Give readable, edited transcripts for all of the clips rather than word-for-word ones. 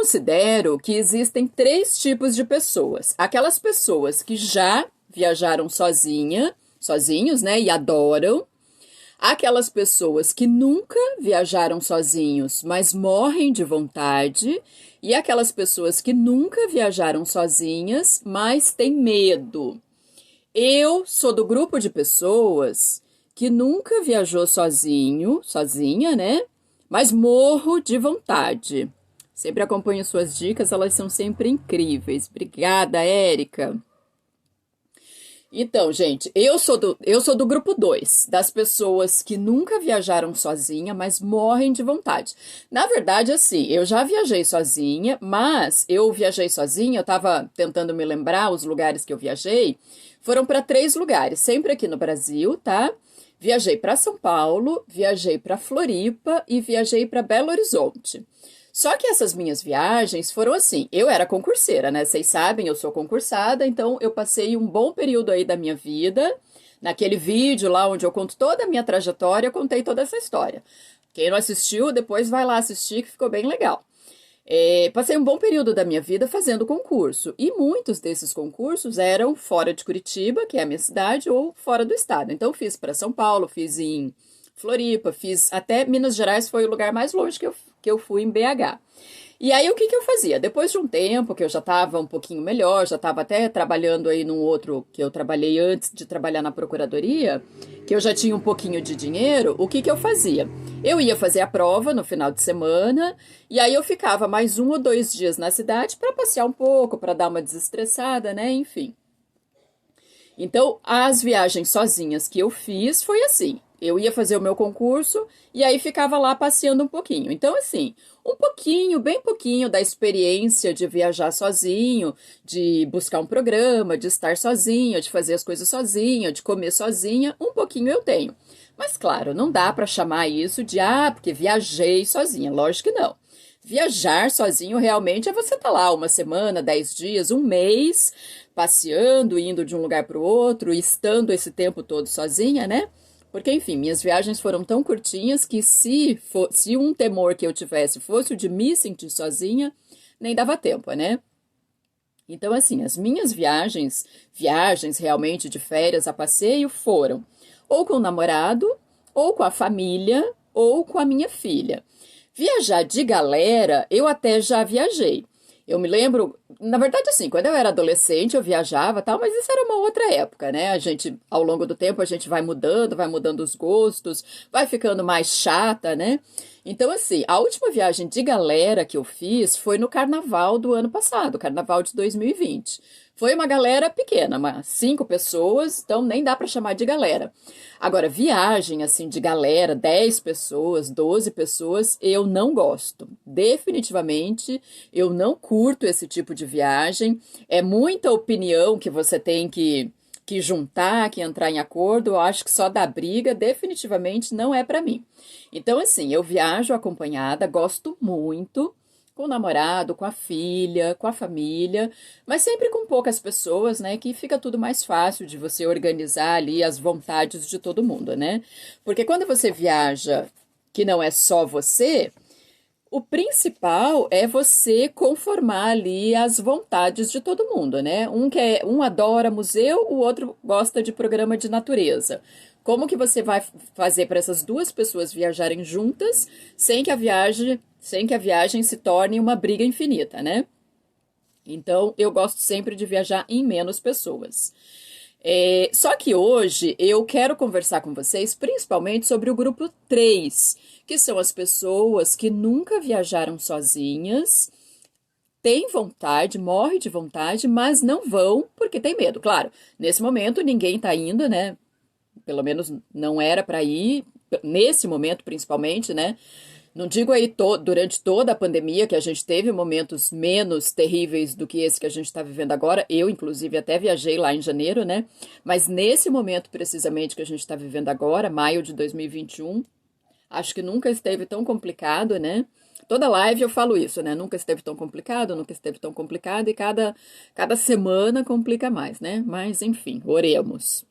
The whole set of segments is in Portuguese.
considero que existem três tipos de pessoas. Aquelas pessoas que já viajaram sozinhos, né, e adoram. Aquelas pessoas que nunca viajaram sozinhos, mas morrem de vontade. E aquelas pessoas que nunca viajaram sozinhas, mas têm medo. Eu sou do grupo de pessoas que nunca viajou sozinha, né? Mas morro de vontade. Sempre acompanho suas dicas, elas são sempre incríveis. Obrigada, Érica. Então, gente, eu sou do grupo 2 das pessoas que nunca viajaram sozinha, mas morrem de vontade. Na verdade, assim, eu já viajei sozinha, mas eu viajei sozinha, eu tava tentando me lembrar os lugares que eu viajei, foram para 3 lugares, sempre aqui no Brasil, tá? Viajei para São Paulo, viajei para Floripa e viajei para Belo Horizonte. Só que essas minhas viagens foram assim, eu era concurseira, né? Vocês sabem, eu sou concursada, então eu passei um bom período aí da minha vida. Naquele vídeo lá onde eu conto toda a minha trajetória, eu contei toda essa história. Quem não assistiu, depois vai lá assistir, que ficou bem legal. Passei um bom período da minha vida fazendo concurso, e muitos desses concursos eram fora de Curitiba, que é a minha cidade, ou fora do estado. Então, fiz para São Paulo, fiz em Floripa, fiz até Minas Gerais, foi o lugar mais longe que eu fui em BH. E aí, o que eu fazia? Depois de um tempo que eu já estava um pouquinho melhor, já estava até trabalhando aí num outro que eu trabalhei antes de trabalhar na procuradoria, que eu já tinha um pouquinho de dinheiro, o que eu fazia? Eu ia fazer a prova no final de semana, e aí eu ficava mais 1 ou 2 dias na cidade para passear um pouco, para dar uma desestressada, né? Enfim. Então, as viagens sozinhas que eu fiz foi assim. Eu ia fazer o meu concurso e aí ficava lá passeando um pouquinho. Então, assim, um pouquinho, bem pouquinho da experiência de viajar sozinho, de buscar um programa, de estar sozinha, de fazer as coisas sozinha, de comer sozinha, um pouquinho eu tenho. Mas, claro, não dá para chamar isso de, porque viajei sozinha. Lógico que não. Viajar sozinho realmente é você estar lá uma semana, 10 dias, um mês, passeando, indo de um lugar para o outro, estando esse tempo todo sozinha, né? Porque, enfim, minhas viagens foram tão curtinhas que se um temor que eu tivesse fosse o de me sentir sozinha, nem dava tempo, né? Então, assim, as minhas viagens realmente de férias a passeio foram ou com o namorado, ou com a família, ou com a minha filha. Viajar de galera, eu até já viajei. Eu me lembro, na verdade, assim, quando eu era adolescente, eu viajava e tal, mas isso era uma outra época, né? A gente, ao longo do tempo, a gente vai mudando os gostos, vai ficando mais chata, né? Então, assim, a última viagem de galera que eu fiz foi no carnaval do ano passado, carnaval de 2020. Foi uma galera pequena, 5 pessoas, então nem dá para chamar de galera. Agora, viagem assim de galera, 10 pessoas, 12 pessoas, eu não gosto. Definitivamente, eu não curto esse tipo de viagem. É muita opinião que você tem que juntar, que entrar em acordo. Eu acho que só dá briga, definitivamente não é para mim. Então, assim, eu viajo acompanhada, gosto muito, com o namorado, com a filha, com a família, mas sempre com poucas pessoas, né? Que fica tudo mais fácil de você organizar ali as vontades de todo mundo, né? Porque quando você viaja que não é só você, o principal é você conformar ali as vontades de todo mundo, né? Um adora museu, o outro gosta de programa de natureza. Como que você vai fazer para essas duas pessoas viajarem juntas sem que a viagem se torne uma briga infinita, né? Então, eu gosto sempre de viajar em menos pessoas. Só que hoje eu quero conversar com vocês principalmente sobre o grupo 3, que são as pessoas que nunca viajaram sozinhas, têm vontade, morrem de vontade, mas não vão porque tem medo. Claro, nesse momento ninguém está indo, né? Pelo menos não era para ir, nesse momento principalmente, né? Não digo aí durante toda a pandemia, que a gente teve momentos menos terríveis do que esse que a gente está vivendo agora. Eu, inclusive, até viajei lá em janeiro, né? Mas nesse momento, precisamente, que a gente está vivendo agora, maio de 2021, acho que nunca esteve tão complicado, né? Toda live eu falo isso, né? Nunca esteve tão complicado, nunca esteve tão complicado, e cada semana complica mais, né? Mas, enfim, oremos.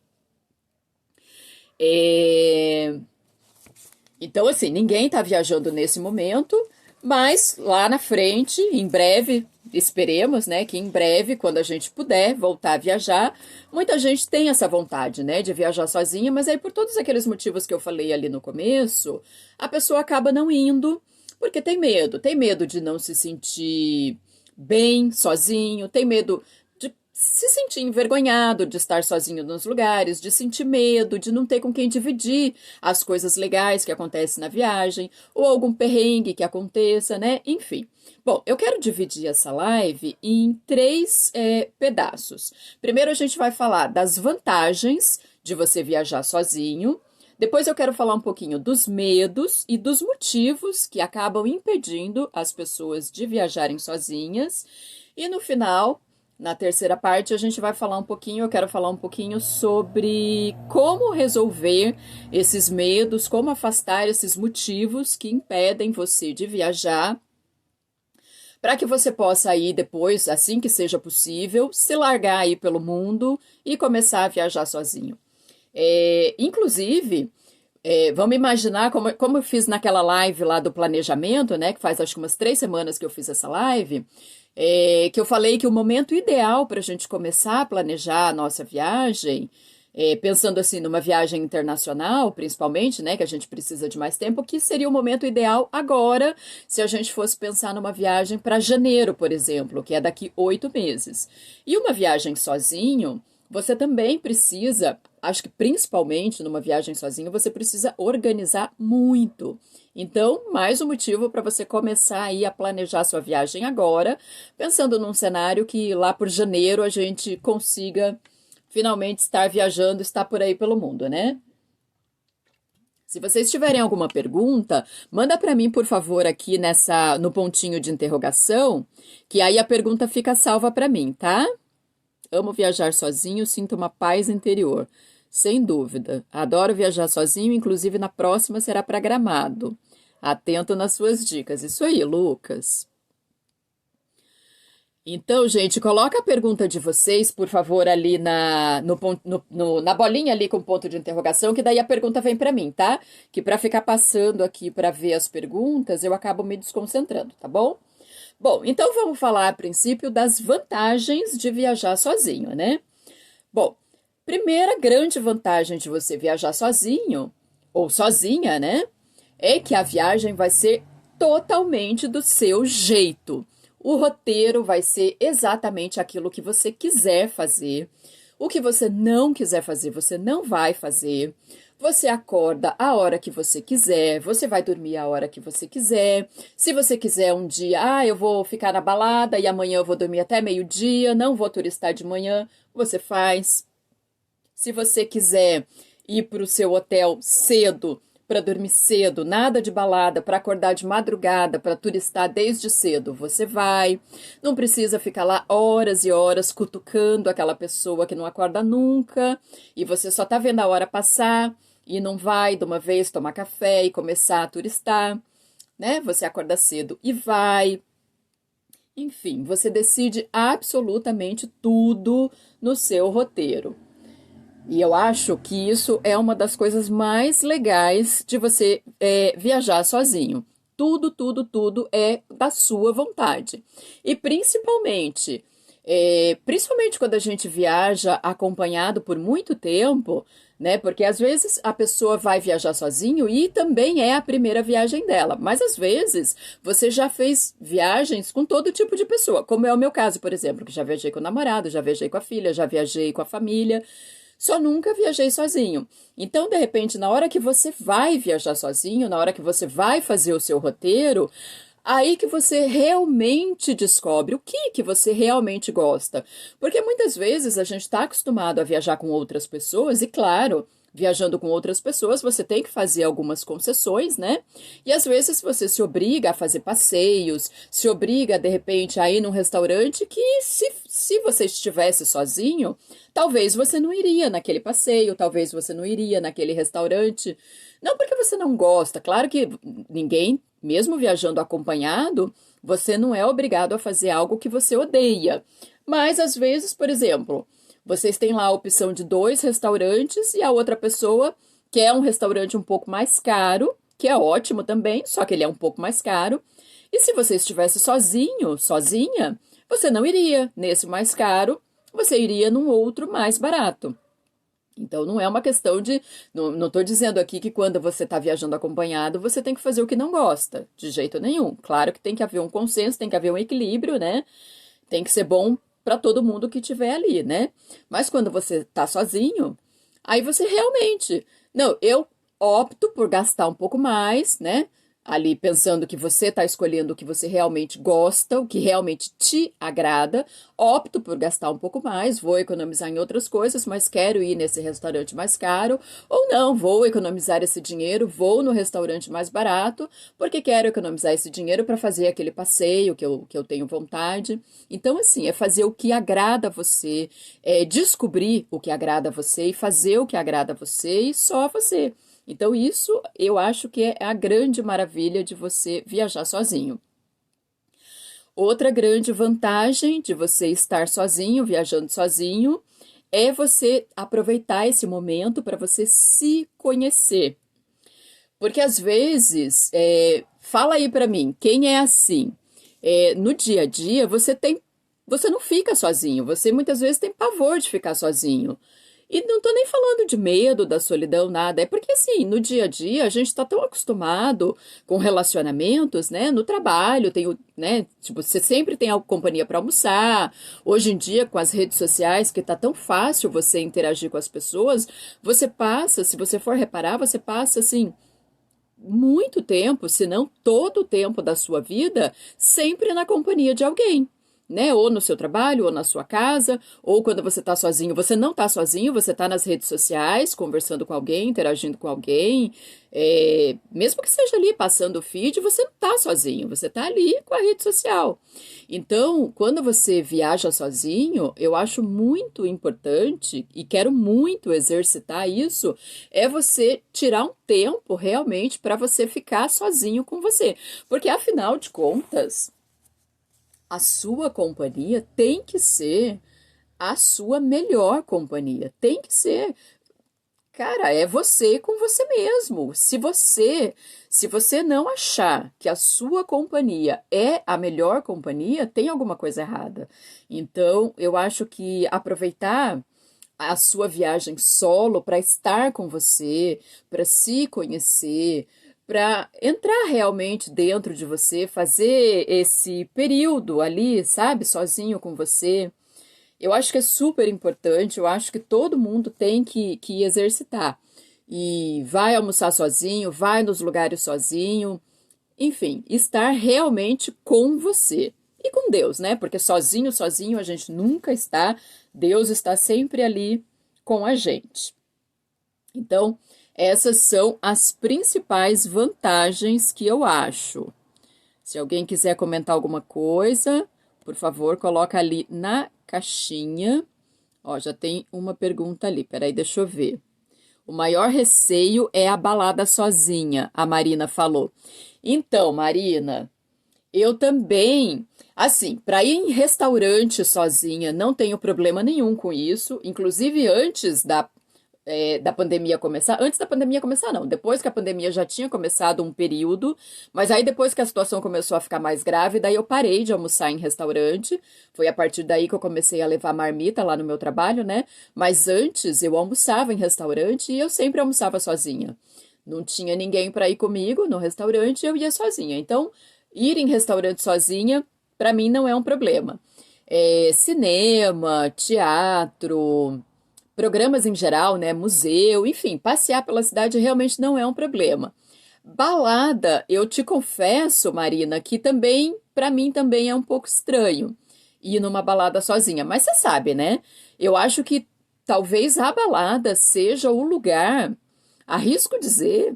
Então, assim, ninguém está viajando nesse momento, Mas lá na frente, em breve, esperemos, né, que em breve, quando a gente puder voltar a viajar, muita gente tem essa vontade, né, de viajar sozinha, mas aí por todos aqueles motivos que eu falei ali no começo, a pessoa acaba não indo, porque tem medo de não se sentir bem sozinho, tem medo de se sentir envergonhado de estar sozinho nos lugares, de sentir medo, de não ter com quem dividir as coisas legais que acontecem na viagem, ou algum perrengue que aconteça, né? Enfim. Bom, eu quero dividir essa live em três pedaços. Primeiro, a gente vai falar das vantagens de você viajar sozinho. Depois eu quero falar um pouquinho dos medos e dos motivos que acabam impedindo as pessoas de viajarem sozinhas. E no final, na terceira parte, a gente vai falar um pouquinho, eu quero falar um pouquinho sobre como resolver esses medos, como afastar esses motivos que impedem você de viajar, para que você possa ir depois, assim que seja possível, se largar aí pelo mundo e começar a viajar sozinho. Inclusive, vamos imaginar como eu fiz naquela live lá do planejamento, né? Que faz acho que umas 3 semanas que eu fiz essa live, que eu falei que o momento ideal para a gente começar a planejar a nossa viagem, pensando assim numa viagem internacional, principalmente, né? Que a gente precisa de mais tempo, que seria o momento ideal agora, se a gente fosse pensar numa viagem para janeiro, por exemplo, que é daqui 8 meses. E uma viagem sozinho. Você também precisa, acho que principalmente numa viagem sozinho, você precisa organizar muito. Então, mais um motivo para você começar aí a planejar sua viagem agora, pensando num cenário que lá por janeiro a gente consiga finalmente estar viajando, estar por aí pelo mundo, né? Se vocês tiverem alguma pergunta, manda para mim, por favor, aqui no pontinho de interrogação, que aí a pergunta fica salva para mim, tá? Amo viajar sozinho, sinto uma paz interior. Sem dúvida. Adoro viajar sozinho, inclusive na próxima será para Gramado. Atento nas suas dicas. Isso aí, Lucas. Então, gente, coloca a pergunta de vocês, por favor, ali na bolinha ali com ponto de interrogação, que daí a pergunta vem para mim, tá? Que para ficar passando aqui para ver as perguntas, eu acabo me desconcentrando, tá bom? Bom, então vamos falar a princípio das vantagens de viajar sozinho, né? Bom, primeira grande vantagem de você viajar sozinho, ou sozinha, né? É que a viagem vai ser totalmente do seu jeito. O roteiro vai ser exatamente aquilo que você quiser fazer. O que você não quiser fazer, você não vai fazer. Você acorda a hora que você quiser, você vai dormir a hora que você quiser. Se você quiser um dia, eu vou ficar na balada e amanhã eu vou dormir até meio-dia, não vou turistar de manhã, você faz. Se você quiser ir para o seu hotel cedo, para dormir cedo, nada de balada, para acordar de madrugada, para turistar desde cedo, você vai. Não precisa ficar lá horas e horas cutucando aquela pessoa que não acorda nunca e você só tá vendo a hora passar e não vai de uma vez tomar café e começar a turistar, né? Você acorda cedo e vai. Enfim, você decide absolutamente tudo no seu roteiro. E eu acho que isso é uma das coisas mais legais de você viajar sozinho. Tudo, tudo, tudo é da sua vontade. E principalmente quando a gente viaja acompanhado por muito tempo, né? Porque às vezes a pessoa vai viajar sozinho e também é a primeira viagem dela. Mas às vezes você já fez viagens com todo tipo de pessoa, como é o meu caso, por exemplo, que já viajei com o namorado, já viajei com a filha, já viajei com a família. Só nunca viajei sozinho. Então, de repente, na hora que você vai viajar sozinho, na hora que você vai fazer o seu roteiro, aí que você realmente descobre o que você realmente gosta. Porque muitas vezes a gente está acostumado a viajar com outras pessoas e, claro, viajando com outras pessoas, você tem que fazer algumas concessões, né? E às vezes você se obriga a fazer passeios, se obriga, de repente, a ir num restaurante que, se você estivesse sozinho, talvez você não iria naquele passeio, talvez você não iria naquele restaurante. Não porque você não gosta, claro que ninguém, mesmo viajando acompanhado, você não é obrigado a fazer algo que você odeia. Mas às vezes, por exemplo, vocês têm lá a opção de 2 restaurantes e a outra pessoa quer um restaurante um pouco mais caro, que é ótimo também, só que ele é um pouco mais caro. E se você estivesse sozinho, sozinha, você não iria nesse mais caro, você iria num outro mais barato. Então, não é uma questão de. Não estou dizendo aqui que quando você está viajando acompanhado, você tem que fazer o que não gosta, de jeito nenhum. Claro que tem que haver um consenso, tem que haver um equilíbrio, né? Tem que ser bom para todo mundo que estiver ali, né? Mas quando você está sozinho, aí você realmente. Não, eu opto por gastar um pouco mais, né? Ali pensando que você está escolhendo o que você realmente gosta, o que realmente te agrada, opto por gastar um pouco mais, vou economizar em outras coisas, mas quero ir nesse restaurante mais caro, ou não, vou economizar esse dinheiro, vou no restaurante mais barato, porque quero economizar esse dinheiro para fazer aquele passeio que eu tenho vontade. Então, assim, é fazer o que agrada a você, é descobrir o que agrada a você e fazer o que agrada a você e só você. Então, isso eu acho que é a grande maravilha de você viajar sozinho. Outra grande vantagem de você estar sozinho, viajando sozinho, é você aproveitar esse momento para você se conhecer. Porque às vezes, fala aí para mim, quem é assim? No dia a dia, você não fica sozinho, você muitas vezes tem pavor de ficar sozinho. E não tô nem falando de medo da solidão, nada. É porque, assim, no dia a dia, a gente tá tão acostumado com relacionamentos, né? No trabalho, né? Tipo, você sempre tem a companhia para almoçar. Hoje em dia, com as redes sociais, que tá tão fácil você interagir com as pessoas, você passa, se você for reparar, você passa, assim, muito tempo, se não todo o tempo da sua vida, sempre na companhia de alguém, né? Ou no seu trabalho, ou na sua casa, ou quando você está sozinho, você não está sozinho, você está nas redes sociais, conversando com alguém, interagindo com alguém, mesmo que seja ali passando o feed, você não está sozinho, você está ali com a rede social. Então, quando você viaja sozinho, eu acho muito importante e quero muito exercitar isso, é você tirar um tempo realmente para você ficar sozinho com você. Porque afinal de contas, a sua companhia tem que ser a sua melhor companhia. Tem que ser. Cara, é você com você mesmo. Se você não achar que a sua companhia é a melhor companhia, tem alguma coisa errada. Então, eu acho que aproveitar a sua viagem solo para estar com você, para se conhecer, para entrar realmente dentro de você, fazer esse período ali, sabe, sozinho com você. Eu acho que é super importante, eu acho que todo mundo tem que exercitar. E vai almoçar sozinho, vai nos lugares sozinho, enfim, estar realmente com você. E com Deus, né? Porque sozinho, sozinho a gente nunca está. Deus está sempre ali com a gente. Então, essas são as principais vantagens que eu acho. Se alguém quiser comentar alguma coisa, por favor, coloca ali na caixinha. Ó, já tem uma pergunta ali. Peraí, deixa eu ver. O maior receio é a balada sozinha, a Marina falou. Então, Marina, eu também, assim, para ir em restaurante sozinha, não tenho problema nenhum com isso. Inclusive, antes da pandemia começar, antes da pandemia começar, não, depois que a pandemia já tinha começado um período, mas aí depois que a situação começou a ficar mais grave, daí eu parei de almoçar em restaurante. Foi a partir daí que eu comecei a levar marmita lá no meu trabalho, né? Mas antes eu almoçava em restaurante e eu sempre almoçava sozinha. Não tinha ninguém para ir comigo no restaurante, eu ia sozinha. Então, ir em restaurante sozinha, para mim, não é um problema. Cinema, teatro, programas em geral, né? Museu, enfim, passear pela cidade realmente não é um problema. Balada, eu te confesso, Marina, que também, para mim, também é um pouco estranho ir numa balada sozinha. Mas você sabe, né? Eu acho que talvez a balada seja o lugar, arrisco dizer,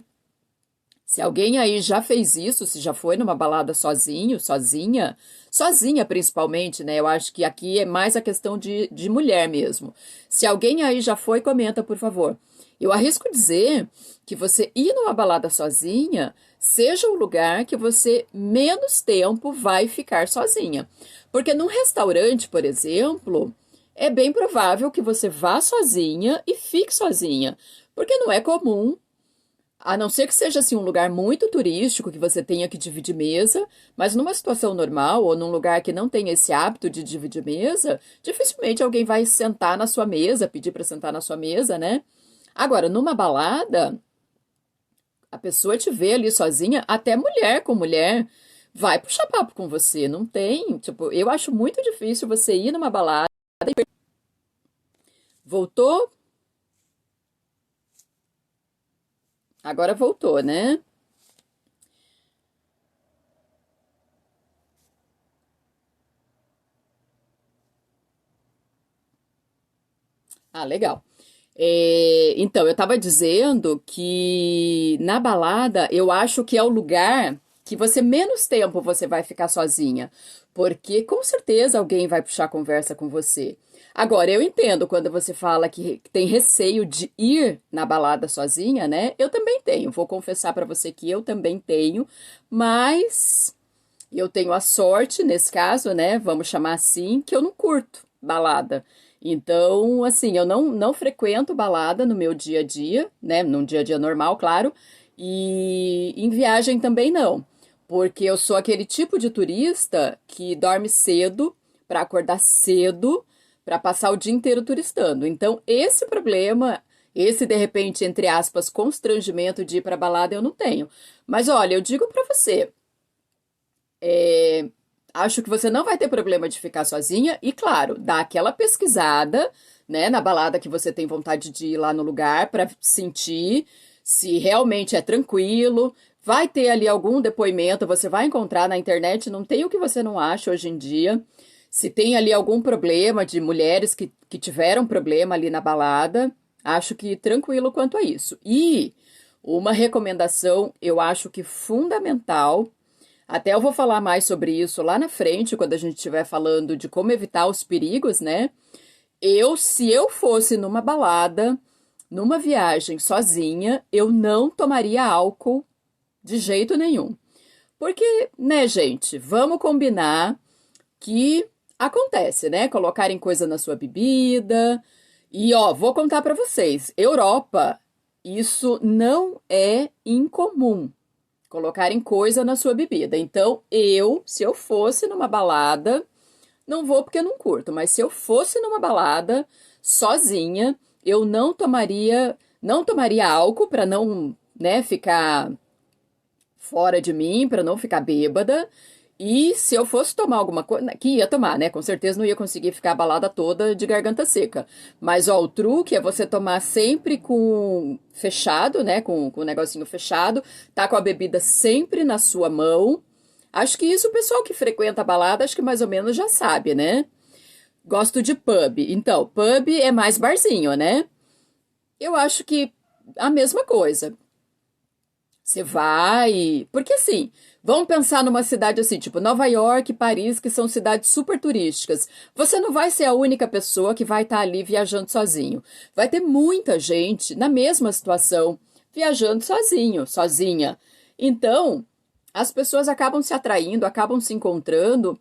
se alguém aí já fez isso, se já foi numa balada sozinho, sozinha, sozinha principalmente, né? Eu acho que aqui é mais a questão de mulher mesmo. Se alguém aí já foi, comenta, por favor. Eu arrisco dizer que você ir numa balada sozinha seja o lugar que você menos tempo vai ficar sozinha. Porque num restaurante, por exemplo, é bem provável que você vá sozinha e fique sozinha. Porque não é comum A não ser que seja assim um lugar muito turístico que você tenha que dividir mesa, mas numa situação normal ou num lugar que não tem esse hábito de dividir mesa, dificilmente alguém vai sentar na sua mesa, pedir para sentar na sua mesa, né? Agora, numa balada, a pessoa te vê ali sozinha, até mulher com mulher, vai puxar papo com você. Não tem, tipo, eu acho muito difícil você ir numa balada e voltou, agora voltou, né? Ah, legal. Então, eu estava dizendo que na balada eu acho que é o lugar que você menos tempo você vai ficar sozinha, porque com certeza alguém vai puxar conversa com você. Agora, eu entendo quando você fala que tem receio de ir na balada sozinha, né? Eu também tenho. Vou confessar para você que eu também tenho, mas eu tenho a sorte, nesse caso, né? Vamos chamar assim, que eu não curto balada. Então, assim, eu não frequento balada no meu dia a dia, né? Num dia a dia normal, claro. E em viagem também não. Porque eu sou aquele tipo de turista que dorme cedo para acordar cedo para passar o dia inteiro turistando. Então, esse problema, esse de repente, entre aspas, constrangimento de ir para balada eu não tenho. Mas olha, eu digo para você, acho que você não vai ter problema de ficar sozinha e, claro, dá aquela pesquisada, né, na balada que você tem vontade de ir lá no lugar para sentir se realmente é tranquilo. Vai ter ali algum depoimento, você vai encontrar na internet, não tem o que você não acha hoje em dia. Se tem ali algum problema de mulheres que tiveram problema ali na balada, acho que tranquilo quanto a isso. E uma recomendação, eu acho que fundamental, até eu vou falar mais sobre isso lá na frente, quando a gente estiver falando de como evitar os perigos, né? Se eu fosse numa balada, numa viagem sozinha, eu não tomaria álcool de jeito nenhum. Porque, né, gente, vamos combinar que acontece, né? Colocarem coisa na sua bebida. E, ó, vou contar pra vocês, Europa, isso não é incomum colocarem coisa na sua bebida. Então, se eu fosse numa balada, não vou porque eu não curto, mas se eu fosse numa balada sozinha, eu não tomaria álcool para não, né, ficar fora de mim, para não ficar bêbada. E se eu fosse tomar alguma coisa, que ia tomar, né? Com certeza não ia conseguir ficar a balada toda de garganta seca. Mas, ó, o truque é você tomar sempre com fechado, né? Com o negocinho fechado, tá com a bebida sempre na sua mão. Acho que isso o pessoal que frequenta a balada, acho que mais ou menos já sabe, né? Gosto de pub. Então, pub é mais barzinho, né? Eu acho que a mesma coisa. Você vai. Porque assim, vamos pensar numa cidade assim, tipo Nova York, Paris, que são cidades super turísticas. Você não vai ser a única pessoa que vai estar ali viajando sozinho. Vai ter muita gente na mesma situação, viajando sozinho, sozinha. Então, as pessoas acabam se atraindo, acabam se encontrando.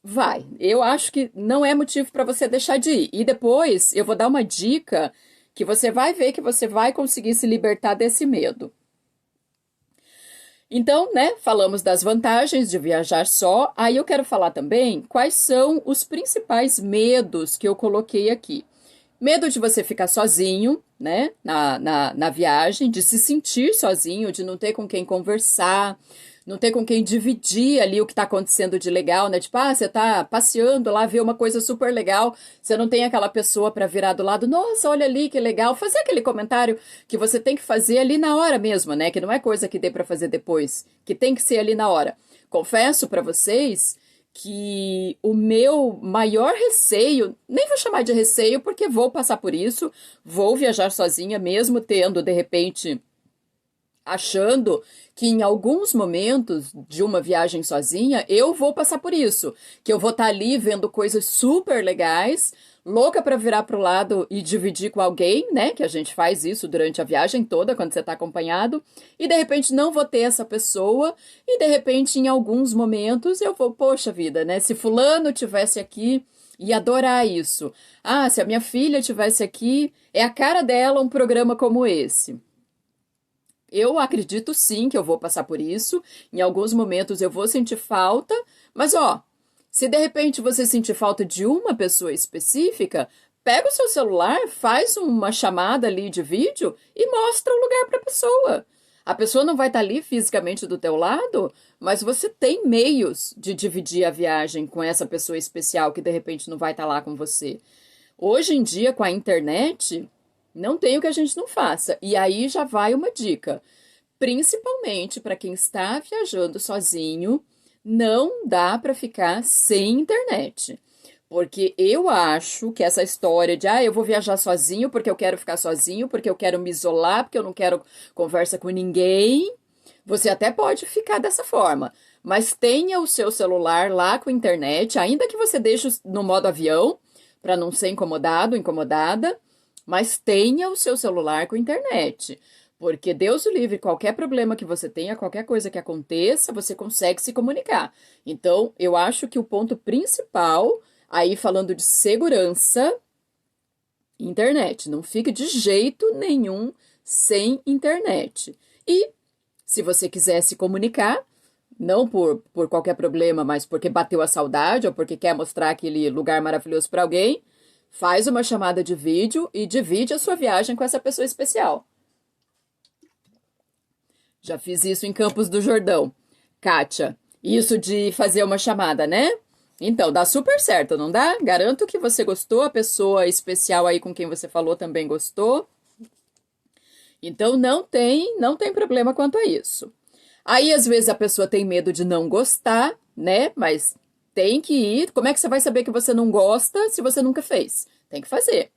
Vai. Eu acho que não é motivo para você deixar de ir. E depois eu vou dar uma dica que você vai ver que você vai conseguir se libertar desse medo. Então, né, falamos das vantagens de viajar só. Aí eu quero falar também quais são os principais medos que eu coloquei aqui. Medo de você ficar sozinho, né, na viagem, de se sentir sozinho, de não ter com quem conversar, não ter com quem dividir ali o que está acontecendo de legal, né? Tipo, você tá passeando lá, vê uma coisa super legal, você não tem aquela pessoa para virar do lado, nossa, olha ali que legal, fazer aquele comentário que você tem que fazer ali na hora mesmo, né? Que não é coisa que dê para fazer depois, que tem que ser ali na hora. Confesso para vocês que o meu maior receio, nem vou chamar de receio, porque vou passar por isso, vou viajar sozinha, mesmo tendo, de repente, achando que em alguns momentos de uma viagem sozinha, eu vou passar por isso, que eu vou estar ali vendo coisas super legais, louca para virar pro lado e dividir com alguém, né? Que a gente faz isso durante a viagem toda, quando você está acompanhado, e de repente não vou ter essa pessoa, e de repente em alguns momentos eu vou, poxa vida, né? Se fulano tivesse aqui, ia adorar isso. Ah, se a minha filha tivesse aqui, é a cara dela um programa como esse. Eu acredito sim que eu vou passar por isso. Em alguns momentos eu vou sentir falta, mas ó, se de repente você sentir falta de uma pessoa específica, pega o seu celular, faz uma chamada ali de vídeo e mostra o lugar para a pessoa. A pessoa não vai estar ali fisicamente do teu lado, mas você tem meios de dividir a viagem com essa pessoa especial que de repente não vai estar lá com você. Hoje em dia, com a internet, não tem o que a gente não faça. E aí já vai uma dica. Principalmente para quem está viajando sozinho, não dá para ficar sem internet. Porque eu acho que essa história de, eu vou viajar sozinho porque eu quero ficar sozinho, porque eu quero me isolar, porque eu não quero conversa com ninguém, você até pode ficar dessa forma. Mas tenha o seu celular lá com internet, ainda que você deixe no modo avião, para não ser incomodado, incomodada, mas tenha o seu celular com internet. Porque Deus o livre, qualquer problema que você tenha, qualquer coisa que aconteça, você consegue se comunicar. Então, eu acho que o ponto principal, aí falando de segurança, internet. Não fique de jeito nenhum sem internet. E, se você quiser se comunicar, não por qualquer problema, mas porque bateu a saudade ou porque quer mostrar aquele lugar maravilhoso para alguém, faz uma chamada de vídeo e divide a sua viagem com essa pessoa especial. Já fiz isso em Campos do Jordão. Kátia, isso de fazer uma chamada, né? Então, dá super certo, não dá? Garanto que você gostou, a pessoa especial aí com quem você falou também gostou. Então, não tem problema quanto a isso. Aí, às vezes, a pessoa tem medo de não gostar, né? Mas tem que ir. Como é que você vai saber que você não gosta se você nunca fez? Tem que fazer.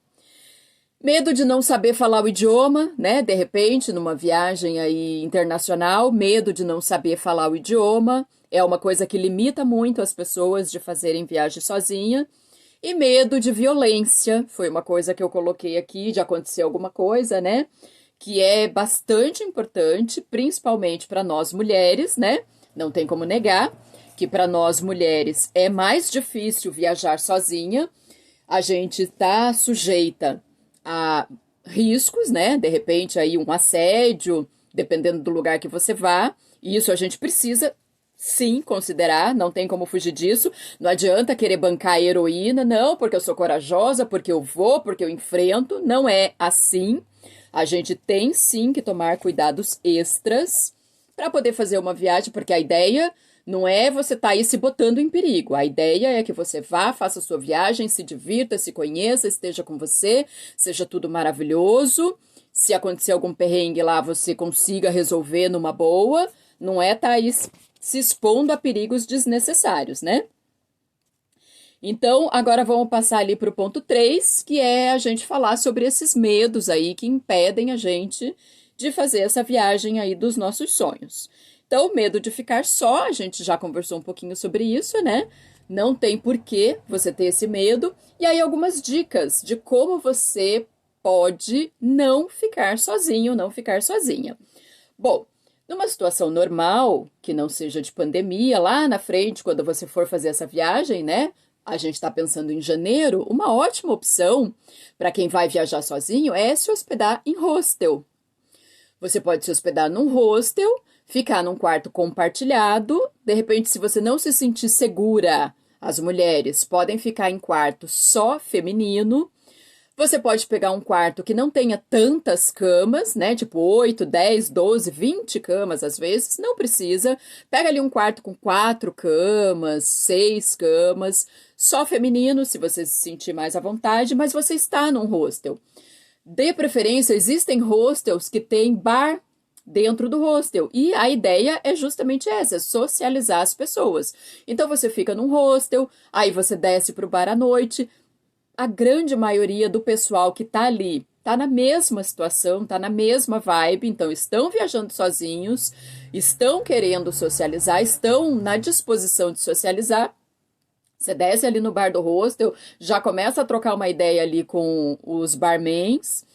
Medo de não saber falar o idioma, né? De repente, numa viagem aí internacional, medo de não saber falar o idioma é uma coisa que limita muito as pessoas de fazerem viagem sozinha. E medo de violência, foi uma coisa que eu coloquei aqui, de acontecer alguma coisa, né? Que é bastante importante, principalmente para nós mulheres, né? Não tem como negar que para nós mulheres é mais difícil viajar sozinha. A gente está sujeita a riscos, né? De repente aí um assédio, dependendo do lugar que você vá. E isso a gente precisa sim considerar, não tem como fugir disso. Não adianta querer bancar a heroína, não, porque eu sou corajosa, porque eu vou, porque eu enfrento. Não é assim. A gente tem sim que tomar cuidados extras para poder fazer uma viagem, porque a ideia não é você estar aí se botando em perigo. A ideia é que você vá, faça a sua viagem, se divirta, se conheça, esteja com você, seja tudo maravilhoso. Se acontecer algum perrengue lá, você consiga resolver numa boa. Não é estar aí se expondo a perigos desnecessários, né? Então, agora vamos passar ali para o ponto 3, que é a gente falar sobre esses medos aí que impedem a gente de fazer essa viagem aí dos nossos sonhos. Então, o medo de ficar só, a gente já conversou um pouquinho sobre isso, né? Não tem porquê você ter esse medo. E aí, algumas dicas de como você pode não ficar sozinho, não ficar sozinha. Bom, numa situação normal, que não seja de pandemia, lá na frente, quando você for fazer essa viagem, né? A gente está pensando em janeiro, uma ótima opção para quem vai viajar sozinho é se hospedar em hostel. Você pode se hospedar num hostel, ficar num quarto compartilhado. De repente, se você não se sentir segura, as mulheres podem ficar em quarto só feminino. Você pode pegar um quarto que não tenha tantas camas, né? Tipo 8, 10, 12, 20 camas às vezes. Não precisa. Pega ali um quarto com 4 camas, 6 camas. Só feminino, se você se sentir mais à vontade. Mas você está num hostel. De preferência, existem hostels que têm bar dentro do hostel. E a ideia é justamente essa, socializar as pessoas. Então, você fica num hostel, aí você desce para o bar à noite. A grande maioria do pessoal que tá ali tá na mesma situação, tá na mesma vibe, então estão viajando sozinhos, estão querendo socializar, estão na disposição de socializar. Você desce ali no bar do hostel, já começa a trocar uma ideia ali com os barmans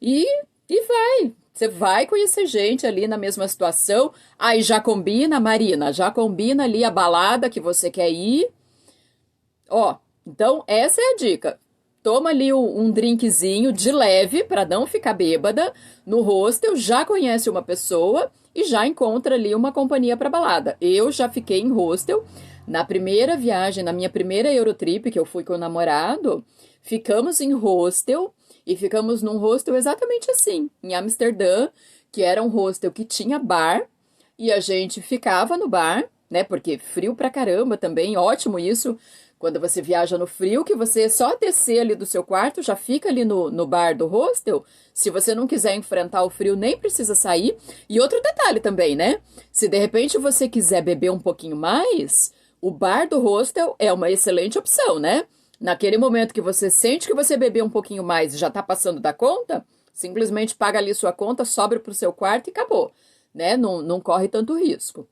e vai. Você vai conhecer gente ali na mesma situação, aí já combina, Marina, já combina ali a balada que você quer ir. Ó, então essa é a dica. toma ali um drinkzinho de leve para não ficar bêbada no hostel, já conhece uma pessoa e já encontra ali uma companhia para balada. Eu já fiquei em hostel na primeira viagem, na minha primeira Eurotrip que eu fui com o namorado, ficamos em hostel e ficamos num hostel exatamente assim, em Amsterdã, que era um hostel que tinha bar e a gente ficava no bar, né? Porque frio pra caramba também, ótimo isso. Quando você viaja no frio, que você só descer ali do seu quarto, já fica ali no bar do hostel. Se você não quiser enfrentar o frio, nem precisa sair. E outro detalhe também, né? Se de repente você quiser beber um pouquinho mais, o bar do hostel é uma excelente opção, né? Naquele momento que você sente que você bebeu um pouquinho mais e já tá passando da conta, simplesmente paga ali sua conta, sobra pro seu quarto e acabou, né? Não corre tanto risco.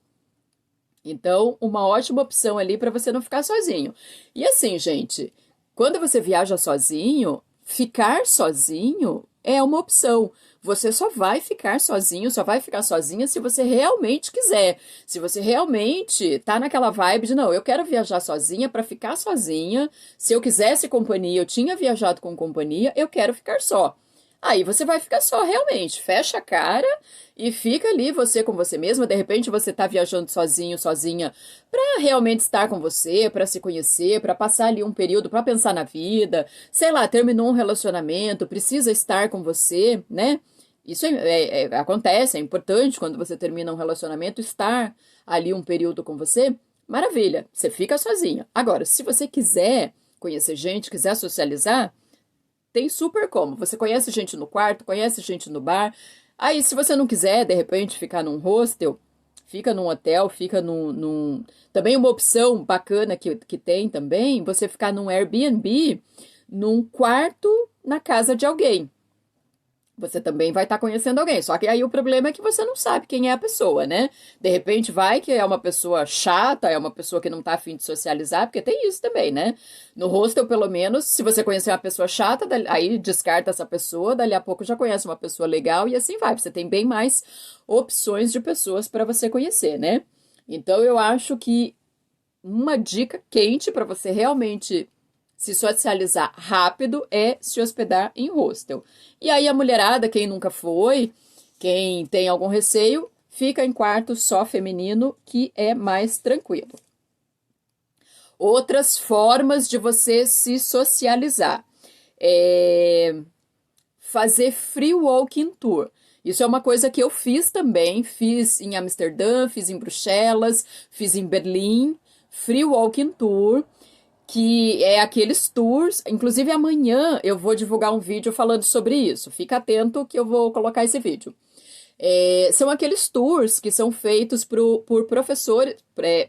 Então, uma ótima opção ali para você não ficar sozinho. E assim, gente, quando você viaja sozinho, ficar sozinho é uma opção. Você só vai ficar sozinho, só vai ficar sozinha se você realmente quiser. Se você realmente tá naquela vibe de, não, eu quero viajar sozinha para ficar sozinha. Se eu quisesse companhia, eu tinha viajado com companhia, eu quero ficar só. Aí você vai ficar só, realmente. Fecha a cara e fica ali você com você mesma. De repente você tá viajando sozinho, sozinha, para realmente estar com você, para se conhecer, para passar ali um período para pensar na vida. Sei lá, terminou um relacionamento, precisa estar com você, né? Isso acontece, é importante quando você termina um relacionamento, estar ali um período com você. Maravilha, você fica sozinha. Agora, se você quiser conhecer gente, quiser socializar, tem super como. Você conhece gente no quarto, conhece gente no bar. Aí, se você não quiser, de repente, ficar num hostel, fica num hotel, fica Também uma opção bacana que tem também, você ficar num Airbnb, num quarto na casa de alguém. Você também vai estar conhecendo alguém. Só que aí o problema é que você não sabe quem é a pessoa, né? De repente vai que é uma pessoa chata, é uma pessoa que não tá afim de socializar, porque tem isso também, né? No hostel, pelo menos, se você conhecer uma pessoa chata, aí descarta essa pessoa, dali a pouco já conhece uma pessoa legal e assim vai. Você tem bem mais opções de pessoas para você conhecer, né? Então eu acho que uma dica quente para você realmente se socializar rápido é se hospedar em hostel. E aí a mulherada, quem nunca foi, quem tem algum receio, fica em quarto só feminino, que é mais tranquilo. Outras formas de você se socializar. Fazer free walking tour. Isso é uma coisa que eu fiz também. Fiz em Amsterdã, fiz em Bruxelas, fiz em Berlim. Free walking tour, que é aqueles tours. Inclusive, amanhã eu vou divulgar um vídeo falando sobre isso. Fica atento que eu vou colocar esse vídeo. São aqueles tours que são feitos por professores,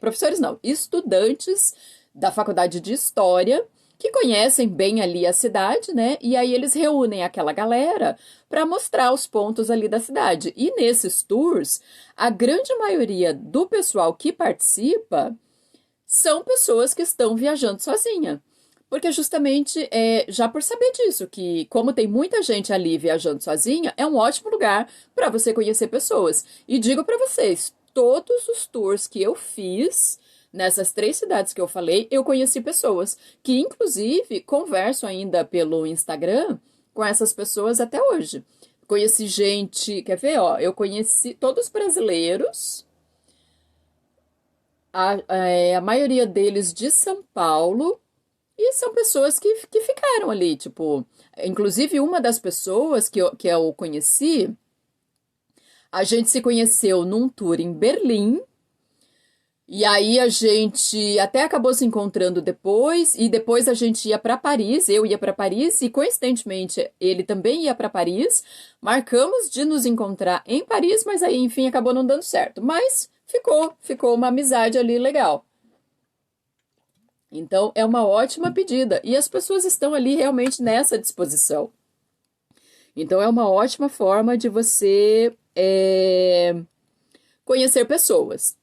professores não, estudantes da faculdade de História, que conhecem bem ali a cidade, né? E aí eles reúnem aquela galera para mostrar os pontos ali da cidade. E nesses tours, a grande maioria do pessoal que participa são pessoas que estão viajando sozinha. Porque justamente, já por saber disso, que como tem muita gente ali viajando sozinha, é um ótimo lugar para você conhecer pessoas. E digo para vocês, todos os tours que eu fiz nessas 3 cidades que eu falei, eu conheci pessoas que, inclusive, converso ainda pelo Instagram com essas pessoas até hoje. Conheci gente, quer ver, ó, eu conheci todos brasileiros, a maioria deles de São Paulo, e são pessoas que ficaram ali, tipo, inclusive uma das pessoas que eu conheci, a gente se conheceu num tour em Berlim, e aí a gente até acabou se encontrando depois, e depois a gente ia para Paris, eu ia para Paris, e coincidentemente ele também ia para Paris, marcamos de nos encontrar em Paris, mas aí enfim acabou não dando certo, mas ficou uma amizade ali legal. Então, é uma ótima pedida. E as pessoas estão ali realmente nessa disposição. Então, é uma ótima forma de você conhecer pessoas.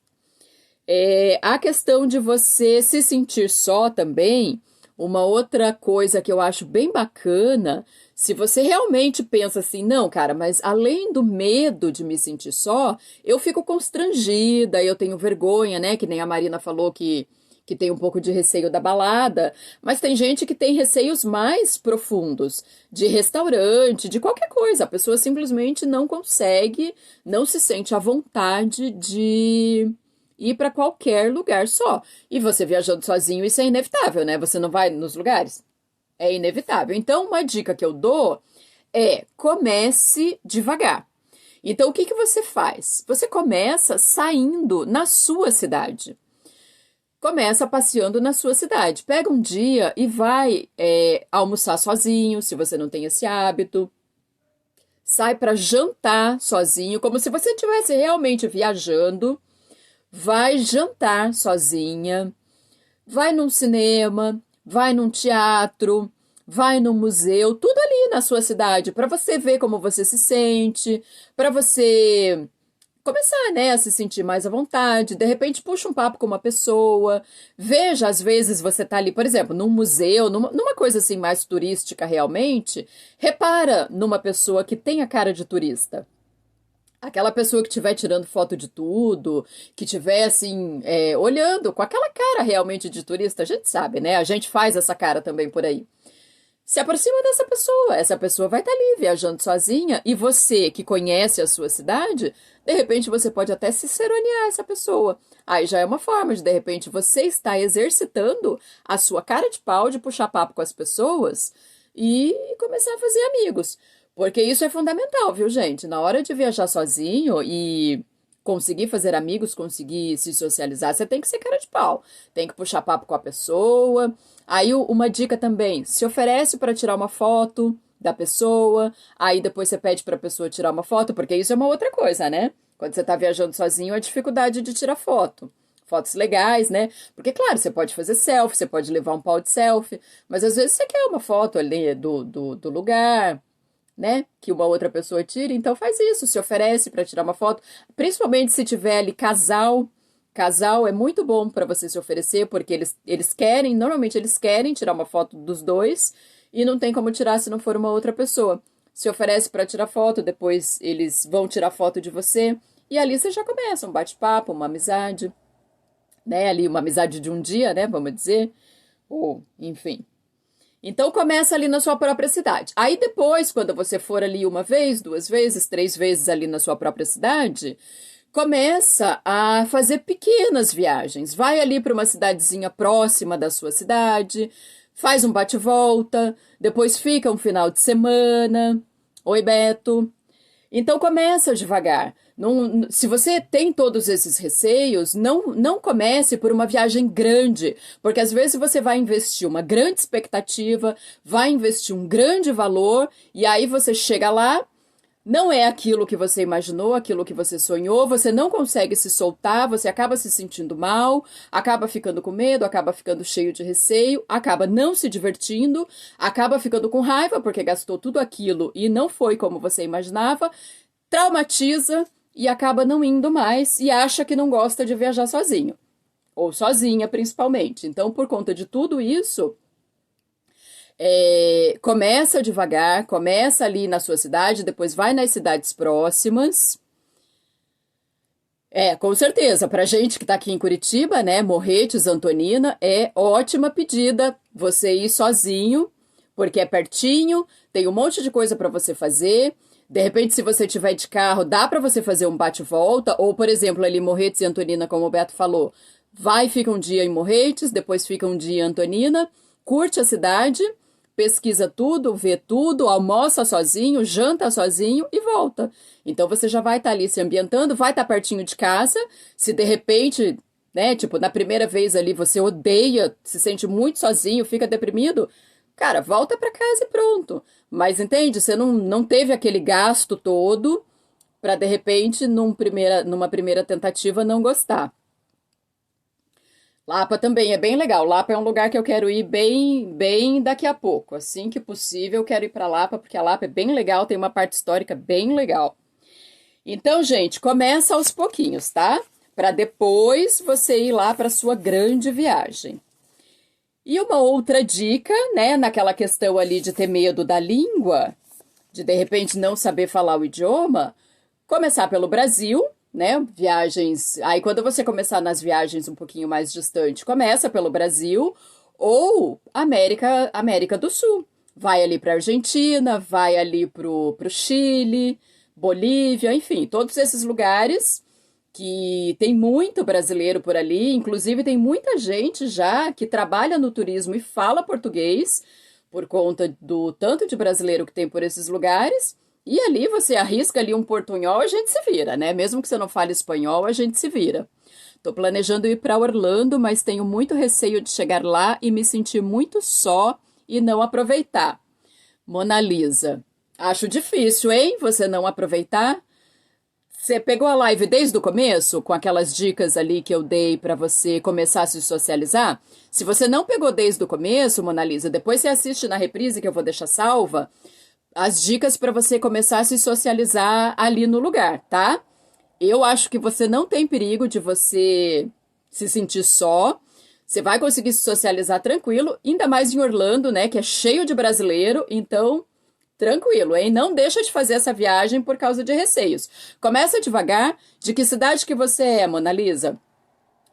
A questão de você se sentir só também, uma outra coisa que eu acho bem bacana, se você realmente pensa assim, não, cara, mas além do medo de me sentir só, eu fico constrangida, eu tenho vergonha, né? Que nem a Marina falou que que tem um pouco de receio da balada, mas tem gente que tem receios mais profundos, de restaurante, de qualquer coisa. A pessoa simplesmente não consegue, não se sente à vontade de ir para qualquer lugar só. E você viajando sozinho, isso é inevitável, né? Você não vai nos lugares? É inevitável. Então, uma dica que eu dou é comece devagar. Então, o que que você faz? Você começa saindo na sua cidade. Começa passeando na sua cidade. Pega um dia e vai almoçar sozinho, se você não tem esse hábito. Sai para jantar sozinho, como se você estivesse realmente viajando. Vai jantar sozinha. Vai num cinema, vai num teatro, vai num museu, tudo ali na sua cidade, para você ver como você se sente, para você começar, né, a se sentir mais à vontade. De repente, puxa um papo com uma pessoa, veja, às vezes você tá ali, por exemplo, num museu, numa coisa assim mais turística realmente, repara numa pessoa que tem a cara de turista. Aquela pessoa que estiver tirando foto de tudo, que estiver assim, olhando com aquela cara realmente de turista, a gente sabe, né? A gente faz essa cara também por aí. Se aproxima dessa pessoa, essa pessoa vai estar ali viajando sozinha e você que conhece a sua cidade, de repente você pode até ciceronear essa pessoa. Aí já é uma forma de repente, você estar exercitando a sua cara de pau de puxar papo com as pessoas e começar a fazer amigos. Porque isso é fundamental, viu, gente? Na hora de viajar sozinho e conseguir fazer amigos, conseguir se socializar, você tem que ser cara de pau. Tem que puxar papo com a pessoa. Aí uma dica também, se oferece para tirar uma foto da pessoa, aí depois você pede para a pessoa tirar uma foto, porque isso é uma outra coisa, né? Quando você está viajando sozinho, a dificuldade de tirar foto. Fotos legais, né? Porque, claro, você pode fazer selfie, você pode levar um pau de selfie, mas às vezes você quer uma foto ali do lugar, né? Que uma outra pessoa tire, então faz isso, se oferece para tirar uma foto, principalmente se tiver ali casal. Casal é muito bom para você se oferecer, porque eles querem, normalmente eles querem tirar uma foto dos dois e não tem como tirar se não for uma outra pessoa. Se oferece para tirar foto, depois eles vão tirar foto de você e ali você já começa um bate-papo, uma amizade, né? Ali uma amizade de um dia, né? Vamos dizer, ou enfim. Então começa ali na sua própria cidade. Aí depois, quando você for ali uma vez, duas vezes, três vezes ali na sua própria cidade, começa a fazer pequenas viagens. Vai ali para uma cidadezinha próxima da sua cidade, faz um bate-volta, depois fica um final de semana. Oi, Beto. Então começa devagar. Não, se você tem todos esses receios, não comece por uma viagem grande, porque às vezes você vai investir uma grande expectativa, vai investir um grande valor, e aí você chega lá, não é aquilo que você imaginou, aquilo que você sonhou, você não consegue se soltar, você acaba se sentindo mal, acaba ficando com medo, acaba ficando cheio de receio, acaba não se divertindo, acaba ficando com raiva porque gastou tudo aquilo e não foi como você imaginava, traumatiza e acaba não indo mais e acha que não gosta de viajar sozinho, ou sozinha principalmente. Então, por conta de tudo isso, começa devagar, começa ali na sua cidade, depois vai nas cidades próximas. Com certeza, pra gente que tá aqui em Curitiba, né, Morretes, Antonina, é ótima pedida você ir sozinho, porque é pertinho, tem um monte de coisa pra você fazer. De repente, se você tiver de carro, dá pra você fazer um bate-volta, ou, por exemplo, ali Morretes e Antonina, como o Beto falou, vai, fica um dia em Morretes, depois fica um dia em Antonina, curte a cidade, pesquisa tudo, vê tudo, almoça sozinho, janta sozinho e volta. Então você já vai estar ali se ambientando, vai estar pertinho de casa. Se de repente, né, tipo, na primeira vez ali você odeia, se sente muito sozinho, fica deprimido, cara, volta para casa e pronto. Mas entende? Você não teve aquele gasto todo para de repente, numa primeira tentativa, não gostar. Lapa também é bem legal. Lapa é um lugar que eu quero ir bem daqui a pouco. Assim que possível, eu quero ir para Lapa, porque a Lapa é bem legal, tem uma parte histórica bem legal. Então, gente, começa aos pouquinhos, tá? Para depois você ir lá para sua grande viagem. E uma outra dica, né, naquela questão ali de ter medo da língua, de repente não saber falar o idioma, começar pelo Brasil, né? Viagens. Aí quando você começar nas viagens um pouquinho mais distantes, começa pelo Brasil ou América do Sul. Vai ali para Argentina, vai ali pro Chile, Bolívia, enfim, todos esses lugares que tem muito brasileiro por ali, inclusive tem muita gente já que trabalha no turismo e fala português por conta do tanto de brasileiro que tem por esses lugares. E ali você arrisca ali um portunhol, a gente se vira, né? Mesmo que você não fale espanhol, a gente se vira. Tô planejando ir para Orlando, mas tenho muito receio de chegar lá e me sentir muito só e não aproveitar. Mona Lisa, acho difícil, hein? Você não aproveitar? Você pegou a live desde o começo, com aquelas dicas ali que eu dei para você começar a se socializar? Se você não pegou desde o começo, Mona Lisa, depois você assiste na reprise que eu vou deixar salva, as dicas para você começar a se socializar ali no lugar, tá? Eu acho que você não tem perigo de você se sentir só. Você vai conseguir se socializar tranquilo, ainda mais em Orlando, né, que é cheio de brasileiro, então tranquilo, hein? Não deixa de fazer essa viagem por causa de receios. Começa devagar. De que cidade que você é, Mona Lisa?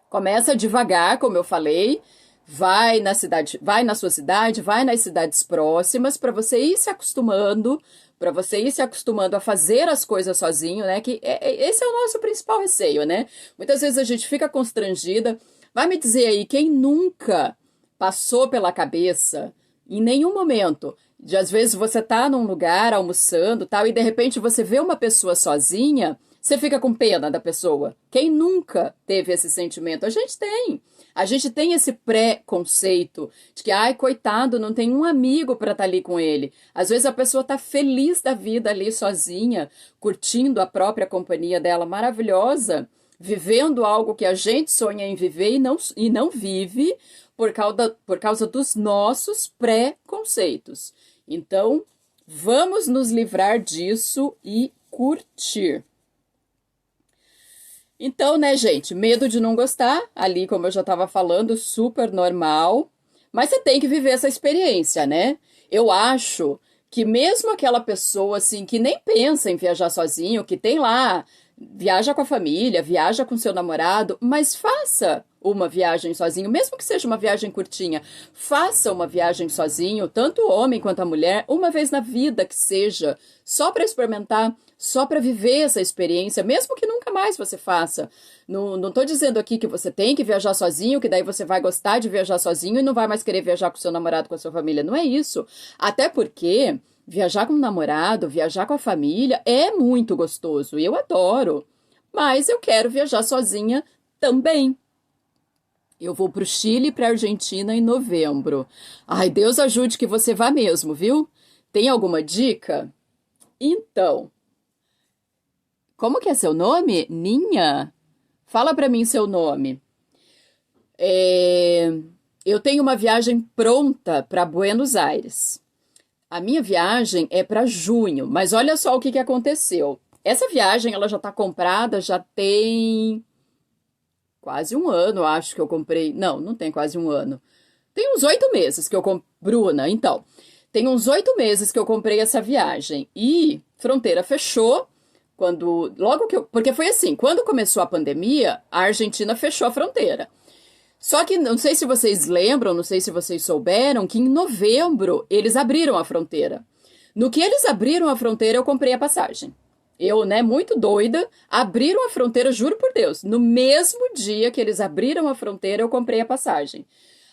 Começa devagar, como eu falei. Vai na cidade, vai na sua cidade, vai nas cidades próximas para você ir se acostumando, a fazer as coisas sozinho, né? Esse é o nosso principal receio, né? Muitas vezes a gente fica constrangida. Vai me dizer aí, quem nunca passou pela cabeça, em nenhum momento, de às vezes você tá num lugar almoçando, tal, e de repente você vê uma pessoa sozinha, você fica com pena da pessoa. Quem nunca teve esse sentimento? A gente tem. A gente tem esse pré-conceito de que, ai, coitado, não tem um amigo para estar ali com ele. Às vezes a pessoa tá feliz da vida ali sozinha, curtindo a própria companhia dela maravilhosa, vivendo algo que a gente sonha em viver e não vive por causa dos nossos pré-conceitos. Então, vamos nos livrar disso e curtir. Então, né, gente, medo de não gostar, ali, como eu já estava falando, super normal, mas você tem que viver essa experiência, né? Eu acho que mesmo aquela pessoa, assim, que nem pensa em viajar sozinho, que tem lá, viaja com a família, viaja com seu namorado, mas faça uma viagem sozinho, mesmo que seja uma viagem curtinha, faça uma viagem sozinho, tanto o homem quanto a mulher, uma vez na vida que seja, só para experimentar, só para viver essa experiência, mesmo que nunca mais você faça. Não tô dizendo aqui que você tem que viajar sozinho, que daí você vai gostar de viajar sozinho e não vai mais querer viajar com seu namorado, com a sua família. Não é isso. Até porque viajar com o namorado, viajar com a família é muito gostoso e eu adoro. Mas eu quero viajar sozinha também. Eu vou pro Chile e pra Argentina em novembro. Ai, Deus ajude que você vá mesmo, viu? Tem alguma dica? Então, como que é seu nome? Ninha? Fala pra mim seu nome. Eu tenho uma viagem pronta para Buenos Aires. A minha viagem é para junho, mas olha só o que aconteceu. Essa viagem ela já está comprada, já tem quase um ano, acho que eu comprei. Não tem quase um ano. Tem uns 8 meses que eu comprei. Bruna, então. Tem uns 8 meses que eu comprei essa viagem. E fronteira fechou. Porque foi assim, quando começou a pandemia, a Argentina fechou a fronteira. Só que, não sei se vocês lembram, não sei se vocês souberam, que em novembro eles abriram a fronteira. No que eles abriram a fronteira, eu comprei a passagem. Eu, né, muito doida, abriram a fronteira, juro por Deus. No mesmo dia que eles abriram a fronteira, eu comprei a passagem.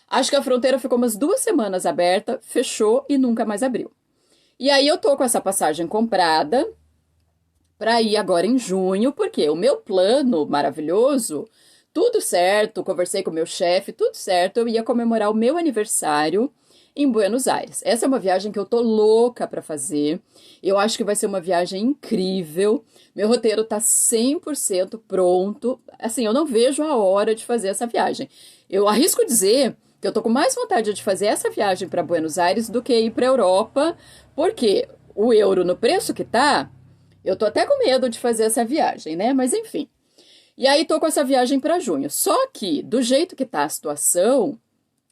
Acho que a fronteira ficou umas 2 semanas aberta, fechou e nunca mais abriu. E aí eu tô com essa passagem comprada para ir agora em junho, porque o meu plano maravilhoso, tudo certo, conversei com o meu chefe, tudo certo, eu ia comemorar o meu aniversário em Buenos Aires. Essa é uma viagem que eu tô louca para fazer. Eu acho que vai ser uma viagem incrível. Meu roteiro tá 100% pronto. Assim, eu não vejo a hora de fazer essa viagem. Eu arrisco dizer que eu tô com mais vontade de fazer essa viagem para Buenos Aires do que ir para Europa, porque o euro no preço que tá, eu tô até com medo de fazer essa viagem, né? Mas enfim. E aí tô com essa viagem para junho. Só que, do jeito que tá a situação,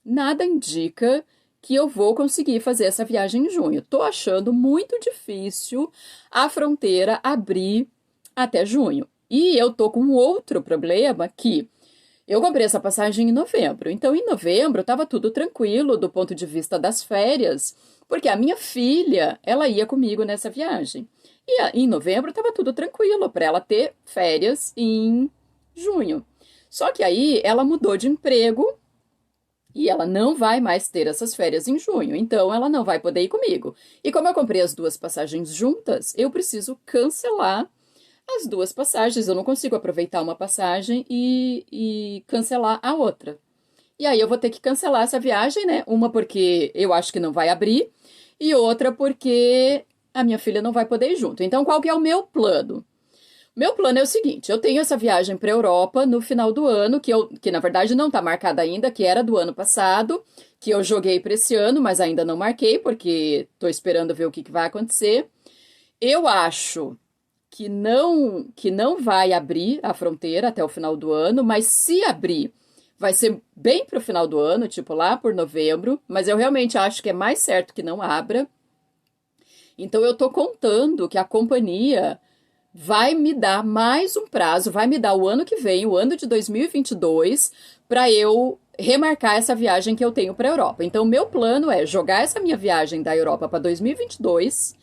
nada indica que eu vou conseguir fazer essa viagem em junho. Tô achando muito difícil a fronteira abrir até junho. E eu tô com um outro problema que eu comprei essa passagem em novembro. Então, em novembro, estava tudo tranquilo do ponto de vista das férias, porque a minha filha, ela ia comigo nessa viagem. E em novembro estava tudo tranquilo para ela ter férias em junho. Só que aí ela mudou de emprego e ela não vai mais ter essas férias em junho. Então, ela não vai poder ir comigo. E como eu comprei as duas passagens juntas, eu preciso cancelar as duas passagens. Eu não consigo aproveitar uma passagem e cancelar a outra. E aí eu vou ter que cancelar essa viagem, né? Uma porque eu acho que não vai abrir e outra porque a minha filha não vai poder ir junto. Então, qual que é o meu plano? Meu plano é o seguinte, eu tenho essa viagem para a Europa no final do ano, que na verdade não está marcada ainda, que era do ano passado, que eu joguei para esse ano, mas ainda não marquei, porque estou esperando ver o que vai acontecer. Eu acho que não vai abrir a fronteira até o final do ano, mas se abrir, vai ser bem para o final do ano, tipo lá por novembro, mas eu realmente acho que é mais certo que não abra. Então eu tô contando que a companhia vai me dar mais um prazo, vai me dar o ano que vem, o ano de 2022, para eu remarcar essa viagem que eu tenho para a Europa. Então, meu plano é jogar essa minha viagem da Europa para 2022,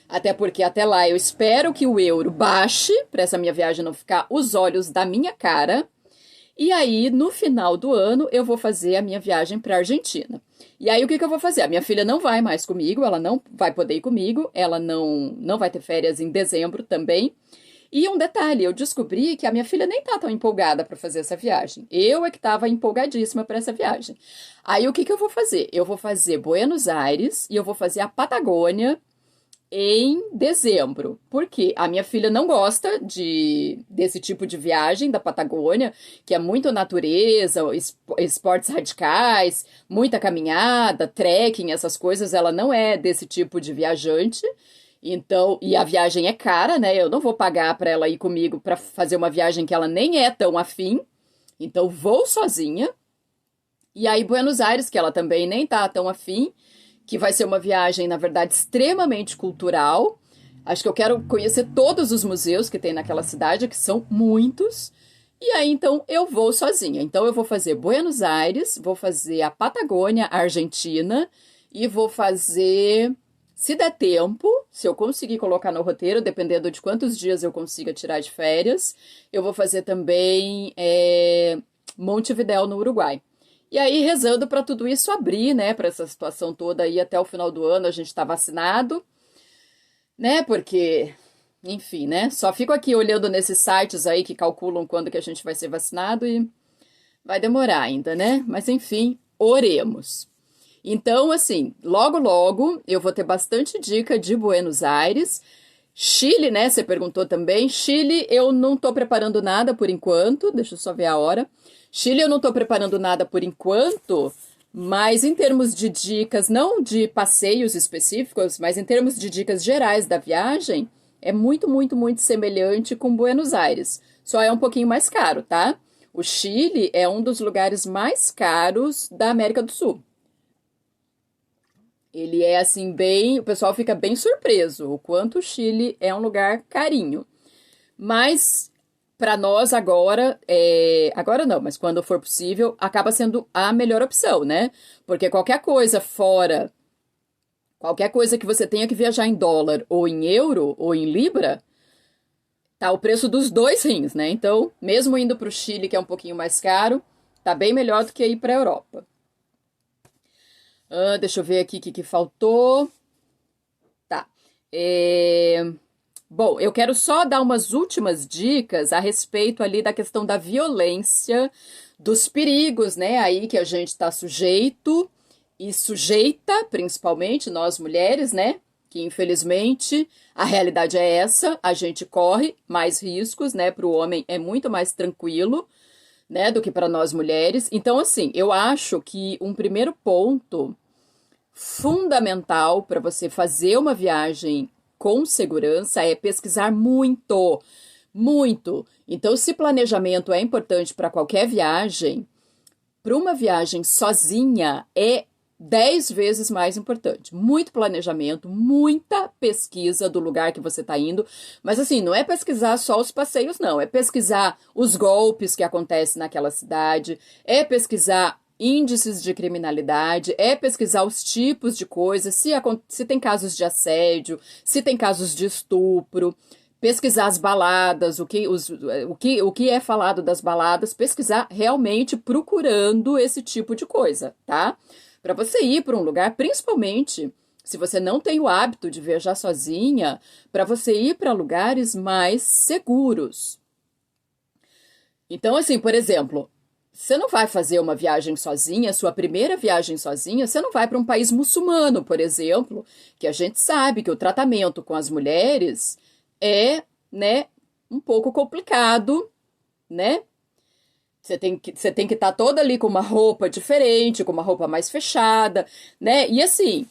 até porque até lá eu espero que o euro baixe, para essa minha viagem não ficar os olhos da minha cara. E aí, no final do ano, eu vou fazer a minha viagem para a Argentina. E aí, o que eu vou fazer? A minha filha não vai mais comigo, ela não vai poder ir comigo, ela não vai ter férias em dezembro também. E um detalhe, eu descobri que a minha filha nem tá tão empolgada para fazer essa viagem. Eu é que estava empolgadíssima para essa viagem. Aí, o que eu vou fazer? Eu vou fazer Buenos Aires e eu vou fazer a Patagônia em dezembro, porque a minha filha não gosta desse tipo de viagem da Patagônia, que é muito natureza, esportes radicais, muita caminhada, trekking, essas coisas. Ela não é desse tipo de viajante. Então, e a viagem é cara, né? Eu não vou pagar para ela ir comigo para fazer uma viagem que ela nem é tão afim. Então, vou sozinha. E aí, Buenos Aires, que ela também nem tá tão afim, que vai ser uma viagem, na verdade, extremamente cultural. Acho que eu quero conhecer todos os museus que tem naquela cidade, que são muitos. E aí, então, eu vou sozinha. Então, eu vou fazer Buenos Aires, vou fazer a Patagônia, a Argentina, e vou fazer, se der tempo, se eu conseguir colocar no roteiro, dependendo de quantos dias eu consiga tirar de férias, eu vou fazer também Montevidéu, no Uruguai. E aí, rezando para tudo isso abrir, né, para essa situação toda aí até o final do ano, a gente tá vacinado, né, porque, enfim, né, só fico aqui olhando nesses sites aí que calculam quando que a gente vai ser vacinado e vai demorar ainda, né, mas enfim, oremos. Então, assim, logo, logo eu vou ter bastante dica de Buenos Aires. Chile, né, você perguntou também. Chile, eu não tô preparando nada por enquanto, deixa eu só ver a hora. Chile eu não estou preparando nada por enquanto, mas em termos de dicas, não de passeios específicos, mas em termos de dicas gerais da viagem, é muito, muito, muito semelhante com Buenos Aires. Só é um pouquinho mais caro, tá? O Chile é um dos lugares mais caros da América do Sul. Ele é assim bem, o pessoal fica bem surpreso o quanto o Chile é um lugar carinho. Mas para nós agora, agora não, mas quando for possível, acaba sendo a melhor opção, né? Porque qualquer coisa fora, qualquer coisa que você tenha que viajar em dólar, ou em euro, ou em libra, tá o preço dos dois rins, né? Então, mesmo indo para o Chile, que é um pouquinho mais caro, tá bem melhor do que ir para a Europa. Deixa eu ver aqui o que faltou. Tá. Bom, eu quero só dar umas últimas dicas a respeito ali da questão da violência, dos perigos, né, aí que a gente está sujeito e sujeita, principalmente nós mulheres, né, que infelizmente a realidade é essa, a gente corre mais riscos, né, para o homem é muito mais tranquilo, né, do que para nós mulheres. Então, assim, eu acho que um primeiro ponto fundamental para você fazer uma viagem com segurança é pesquisar muito, muito. Então, se planejamento é importante para qualquer viagem, para uma viagem sozinha é 10 vezes mais importante. Muito planejamento, muita pesquisa do lugar que você está indo. Mas assim, não é pesquisar só os passeios, não. É pesquisar os golpes que acontecem naquela cidade, é pesquisar índices de criminalidade, é pesquisar os tipos de coisas, se tem casos de assédio, se tem casos de estupro, pesquisar as baladas, o que é falado das baladas, pesquisar realmente procurando esse tipo de coisa, tá? Para você ir para um lugar, principalmente se você não tem o hábito de viajar sozinha, para você ir para lugares mais seguros. Então, assim, por exemplo, você não vai fazer uma viagem sozinha, sua primeira viagem sozinha, você não vai para um país muçulmano, por exemplo, que a gente sabe que o tratamento com as mulheres é, né, um pouco complicado, né? Você tem que estar toda ali com uma roupa diferente, com uma roupa mais fechada, né? E assim,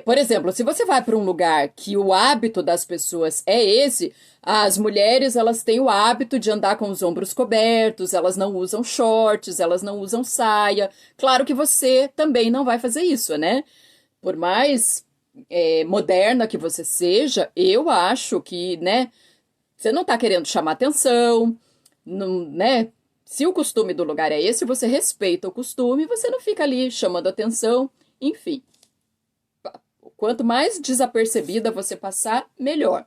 por exemplo, se você vai para um lugar que o hábito das pessoas é esse, as mulheres elas têm o hábito de andar com os ombros cobertos, elas não usam shorts, elas não usam saia. Claro que você também não vai fazer isso, né? Por mais moderna que você seja, eu acho que, né? Você não está querendo chamar atenção, não, né? Se o costume do lugar é esse, você respeita o costume, você não fica ali chamando atenção, enfim. Quanto mais desapercebida você passar, melhor.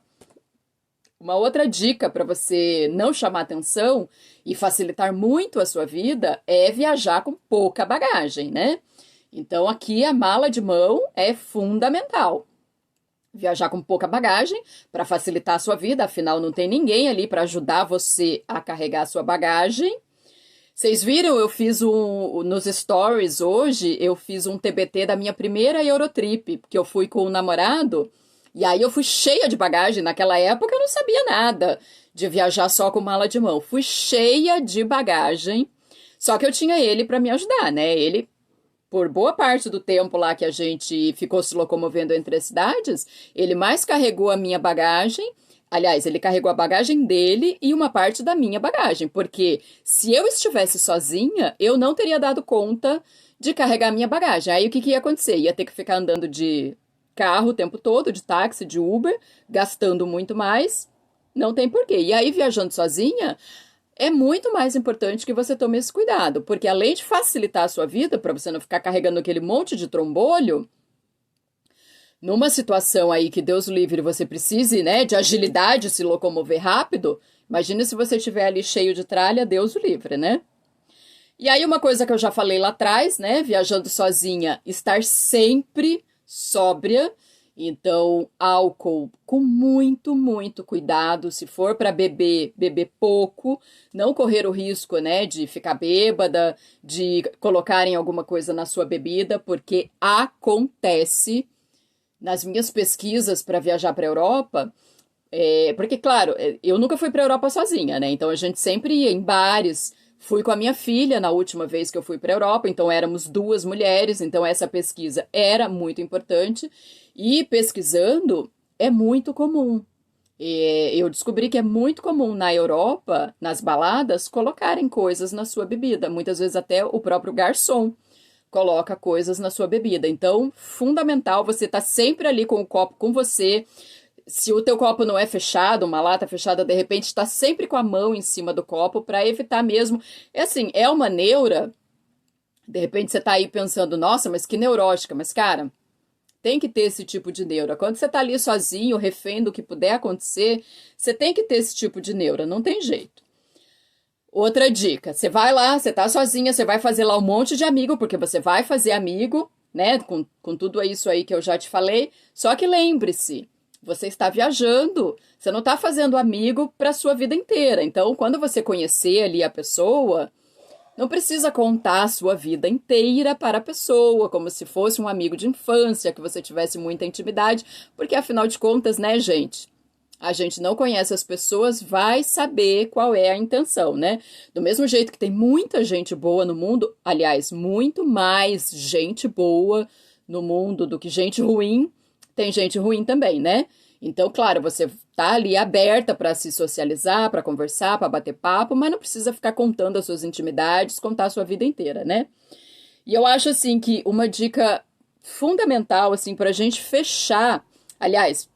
Uma outra dica para você não chamar atenção e facilitar muito a sua vida é viajar com pouca bagagem, né? Então aqui a mala de mão é fundamental. Viajar com pouca bagagem para facilitar a sua vida, afinal não tem ninguém ali para ajudar você a carregar a sua bagagem. Vocês viram, eu fiz nos stories hoje, eu fiz um TBT da minha primeira Eurotrip, porque eu fui com o namorado, e aí eu fui cheia de bagagem. Naquela época eu não sabia nada de viajar só com mala de mão. Fui cheia de bagagem, só que eu tinha ele para me ajudar, né? Ele, por boa parte do tempo lá que a gente ficou se locomovendo entre as cidades, ele mais carregou a minha bagagem. Aliás, ele carregou a bagagem dele e uma parte da minha bagagem, porque se eu estivesse sozinha, eu não teria dado conta de carregar a minha bagagem. Aí o que ia acontecer? Ia ter que ficar andando de carro o tempo todo, de táxi, de Uber, gastando muito mais. Não tem porquê. E aí, viajando sozinha, é muito mais importante que você tome esse cuidado, porque além de facilitar a sua vida, para você não ficar carregando aquele monte de trombolho, numa situação aí que Deus o livre, você precise, né, de agilidade, se locomover rápido, imagine se você estiver ali cheio de tralha, Deus o livre, né? E aí uma coisa que eu já falei lá atrás, né, viajando sozinha, estar sempre sóbria. Então, álcool com muito, muito cuidado. Se for para beber, beber pouco, não correr o risco, né, de ficar bêbada, de colocarem alguma coisa na sua bebida, porque acontece. Nas minhas pesquisas para viajar para a Europa, porque, claro, eu nunca fui para a Europa sozinha, né? Então a gente sempre ia em bares. Fui com a minha filha na última vez que eu fui para a Europa, então éramos duas mulheres, então essa pesquisa era muito importante. E pesquisando é muito comum. Eu descobri que é muito comum na Europa, nas baladas, colocarem coisas na sua bebida, muitas vezes até o próprio garçom coloca coisas na sua bebida. Então, fundamental você estar sempre ali com o copo com você. Se o teu copo não é fechado, uma lata fechada, de repente está sempre com a mão em cima do copo para evitar mesmo. É assim, é uma neura. De repente você está aí pensando, nossa, mas que neurótica. Mas, cara, tem que ter esse tipo de neura. Quando você está ali sozinho, refém do que puder acontecer, você tem que ter esse tipo de neura. Não tem jeito. Outra dica, você vai lá, você tá sozinha, você vai fazer lá um monte de amigo, porque você vai fazer amigo, né, com tudo isso aí que eu já te falei, só que lembre-se, você está viajando, você não está fazendo amigo para a sua vida inteira, então quando você conhecer ali a pessoa, não precisa contar a sua vida inteira para a pessoa, como se fosse um amigo de infância, que você tivesse muita intimidade, porque afinal de contas, né, gente? A gente não conhece as pessoas, vai saber qual é a intenção, né? Do mesmo jeito que tem muita gente boa no mundo, aliás, muito mais gente boa no mundo do que gente ruim, tem gente ruim também, né? Então, claro, você tá ali aberta para se socializar, para conversar, para bater papo, mas não precisa ficar contando as suas intimidades, contar a sua vida inteira, né? E eu acho assim que uma dica fundamental assim para a gente fechar, aliás,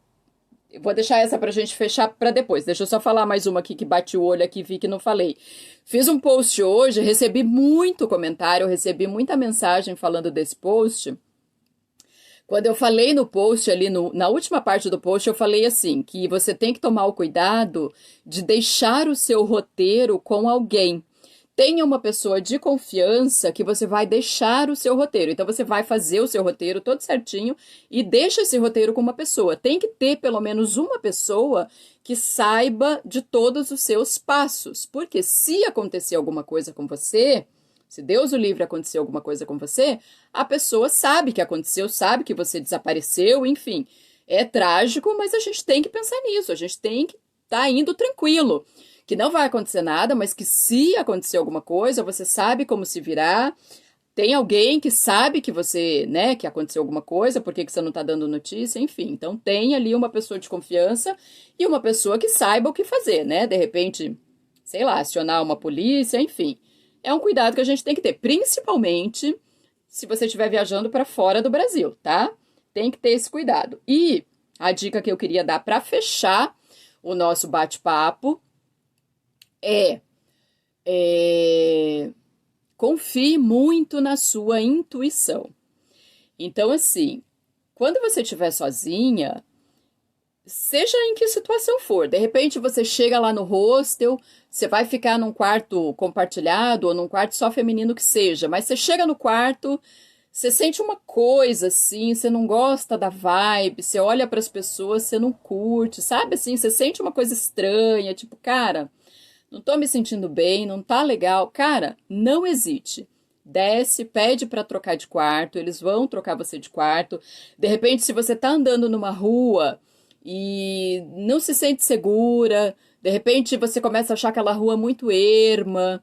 eu vou deixar essa pra gente fechar pra depois. Deixa eu só falar mais uma aqui que bate o olho aqui, vi que não falei. Fiz um post hoje, recebi muito comentário, recebi muita mensagem falando desse post. Quando eu falei no post ali, na última parte do post, eu falei assim, que você tem que tomar o cuidado de deixar o seu roteiro com alguém. Tenha uma pessoa de confiança que você vai deixar o seu roteiro. Então, você vai fazer o seu roteiro todo certinho e deixa esse roteiro com uma pessoa. Tem que ter pelo menos uma pessoa que saiba de todos os seus passos. Porque se acontecer alguma coisa com você, se Deus o livre acontecer alguma coisa com você, a pessoa sabe que aconteceu, sabe que você desapareceu, enfim. É trágico, mas a gente tem que pensar nisso. A gente tem que estar indo tranquilo, que não vai acontecer nada, mas que se acontecer alguma coisa, você sabe como se virar. Tem alguém que sabe que você, né, que aconteceu alguma coisa, por que que você não tá dando notícia, enfim. Então tem ali uma pessoa de confiança e uma pessoa que saiba o que fazer, né? De repente, sei lá, acionar uma polícia, enfim. É um cuidado que a gente tem que ter, principalmente se você estiver viajando para fora do Brasil, tá? Tem que ter esse cuidado. E a dica que eu queria dar para fechar o nosso bate-papo é, confie muito na sua intuição. Então, assim, quando você estiver sozinha, seja em que situação for, de repente você chega lá no hostel, você vai ficar num quarto compartilhado ou num quarto só feminino que seja, mas você chega no quarto, você sente uma coisa assim, você não gosta da vibe, você olha para as pessoas, você não curte, sabe assim, você sente uma coisa estranha, tipo, cara, não tô me sentindo bem, não tá legal. Cara, não hesite. Desce, pede para trocar de quarto, eles vão trocar você de quarto. De repente, se você tá andando numa rua e não se sente segura, de repente você começa a achar aquela rua muito erma.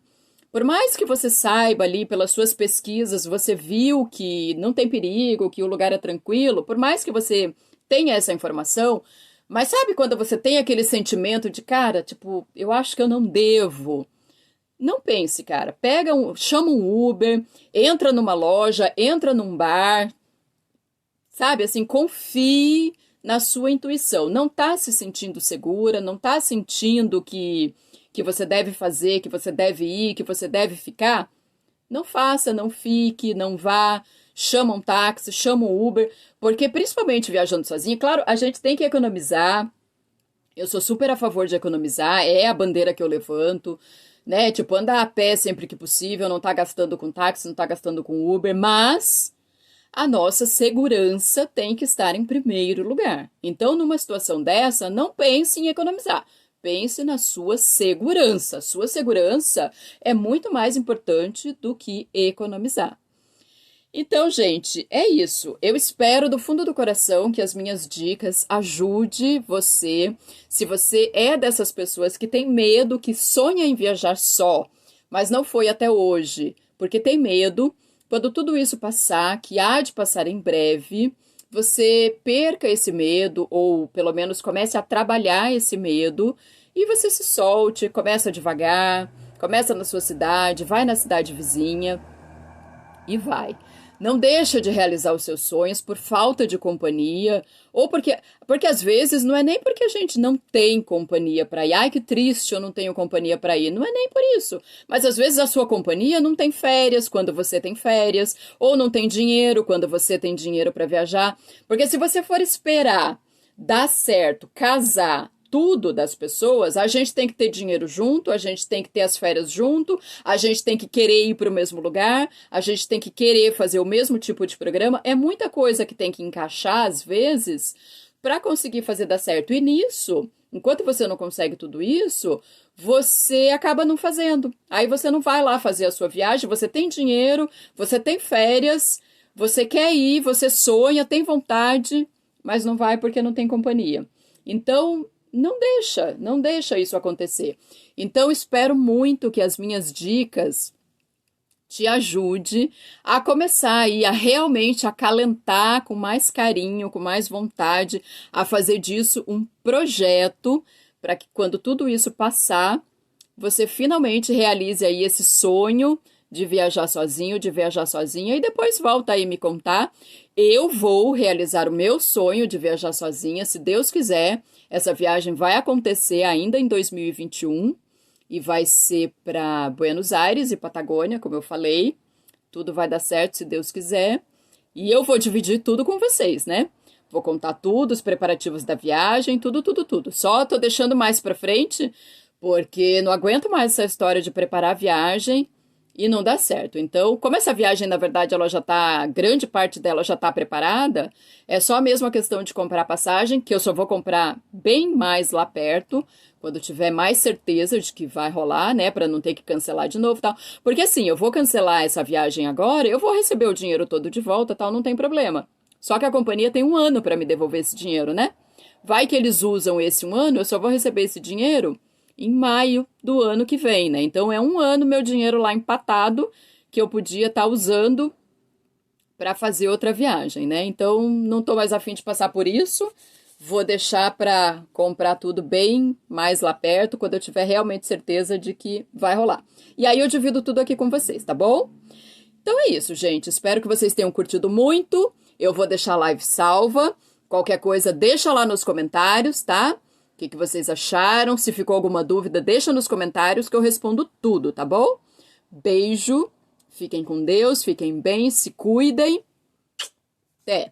Por mais que você saiba ali pelas suas pesquisas, você viu que não tem perigo, que o lugar é tranquilo, por mais que você tenha essa informação, mas sabe quando você tem aquele sentimento de, cara, tipo, eu acho que eu não devo. Não pense, cara. Chama um Uber, entra numa loja, entra num bar, sabe? Assim, confie na sua intuição. Não tá se sentindo segura, não tá sentindo que você deve fazer, que você deve ir, que você deve ficar? Não faça, não fique, não vá, chama um táxi, chama um Uber, porque principalmente viajando sozinha, claro, a gente tem que economizar. Eu sou super a favor de economizar, é a bandeira que eu levanto, né? Tipo, andar a pé sempre que possível, não tá gastando com táxi, não tá gastando com Uber, mas a nossa segurança tem que estar em primeiro lugar. Então, numa situação dessa, não pense em economizar. Pense na sua segurança. Sua segurança é muito mais importante do que economizar. Então, gente, é isso. Eu espero do fundo do coração que as minhas dicas ajude você. Se você é dessas pessoas que tem medo, que sonha em viajar só, mas não foi até hoje, porque tem medo, quando tudo isso passar, que há de passar em breve, você perca esse medo, ou pelo menos comece a trabalhar esse medo, e você se solte, começa devagar, começa na sua cidade, vai na cidade vizinha e vai. Não deixa de realizar os seus sonhos por falta de companhia, ou porque às vezes não é nem porque a gente não tem companhia para ir. Ai, que triste, eu não tenho companhia para ir. Não é nem por isso. Mas às vezes a sua companhia não tem férias quando você tem férias, ou não tem dinheiro quando você tem dinheiro para viajar. Porque se você for esperar dar certo, casar, tudo das pessoas, a gente tem que ter dinheiro junto, a gente tem que ter as férias junto, a gente tem que querer ir para o mesmo lugar, a gente tem que querer fazer o mesmo tipo de programa. É muita coisa que tem que encaixar, às vezes, para conseguir fazer dar certo. E nisso, enquanto você não consegue tudo isso, você acaba não fazendo. Aí você não vai lá fazer a sua viagem, você tem dinheiro, você tem férias, você quer ir, você sonha, tem vontade, mas não vai porque não tem companhia. Então, não deixa isso acontecer. Então, espero muito que as minhas dicas te ajude a começar aí a realmente acalentar com mais carinho, com mais vontade, a fazer disso um projeto para que quando tudo isso passar, você finalmente realize aí esse sonho de viajar sozinho, de viajar sozinha, e depois volta aí me contar. Eu vou realizar o meu sonho de viajar sozinha, se Deus quiser. Essa viagem vai acontecer ainda em 2021 e vai ser para Buenos Aires e Patagônia, como eu falei. Tudo vai dar certo se Deus quiser. E eu vou dividir tudo com vocês, né? Vou contar tudo, os preparativos da viagem, tudo, tudo, tudo. Só tô deixando mais pra frente, porque não aguento mais essa história de preparar a viagem e não dá certo. Então, como essa viagem, na verdade, ela já tá, grande parte dela já tá preparada, é só mesmo a questão de comprar passagem, que eu só vou comprar bem mais lá perto, quando tiver mais certeza de que vai rolar, né, para não ter que cancelar de novo, tal. Porque assim, eu vou cancelar essa viagem agora, eu vou receber o dinheiro todo de volta, tal, não tem problema. Só que a companhia tem um ano para me devolver esse dinheiro, né? Vai que eles usam esse um ano, eu só vou receber esse dinheiro em maio do ano que vem, né? Então é um ano meu dinheiro lá empatado que eu podia estar usando para fazer outra viagem, né? Então não tô mais afim de passar por isso. Vou deixar para comprar tudo bem mais lá perto, quando eu tiver realmente certeza de que vai rolar. E aí eu divido tudo aqui com vocês, tá bom? Então é isso, gente. Espero que vocês tenham curtido muito. Eu vou deixar a live salva. Qualquer coisa, deixa lá nos comentários, tá? O que vocês acharam? Se ficou alguma dúvida, deixa nos comentários que eu respondo tudo, tá bom? Beijo. Fiquem com Deus, fiquem bem, se cuidem. Até!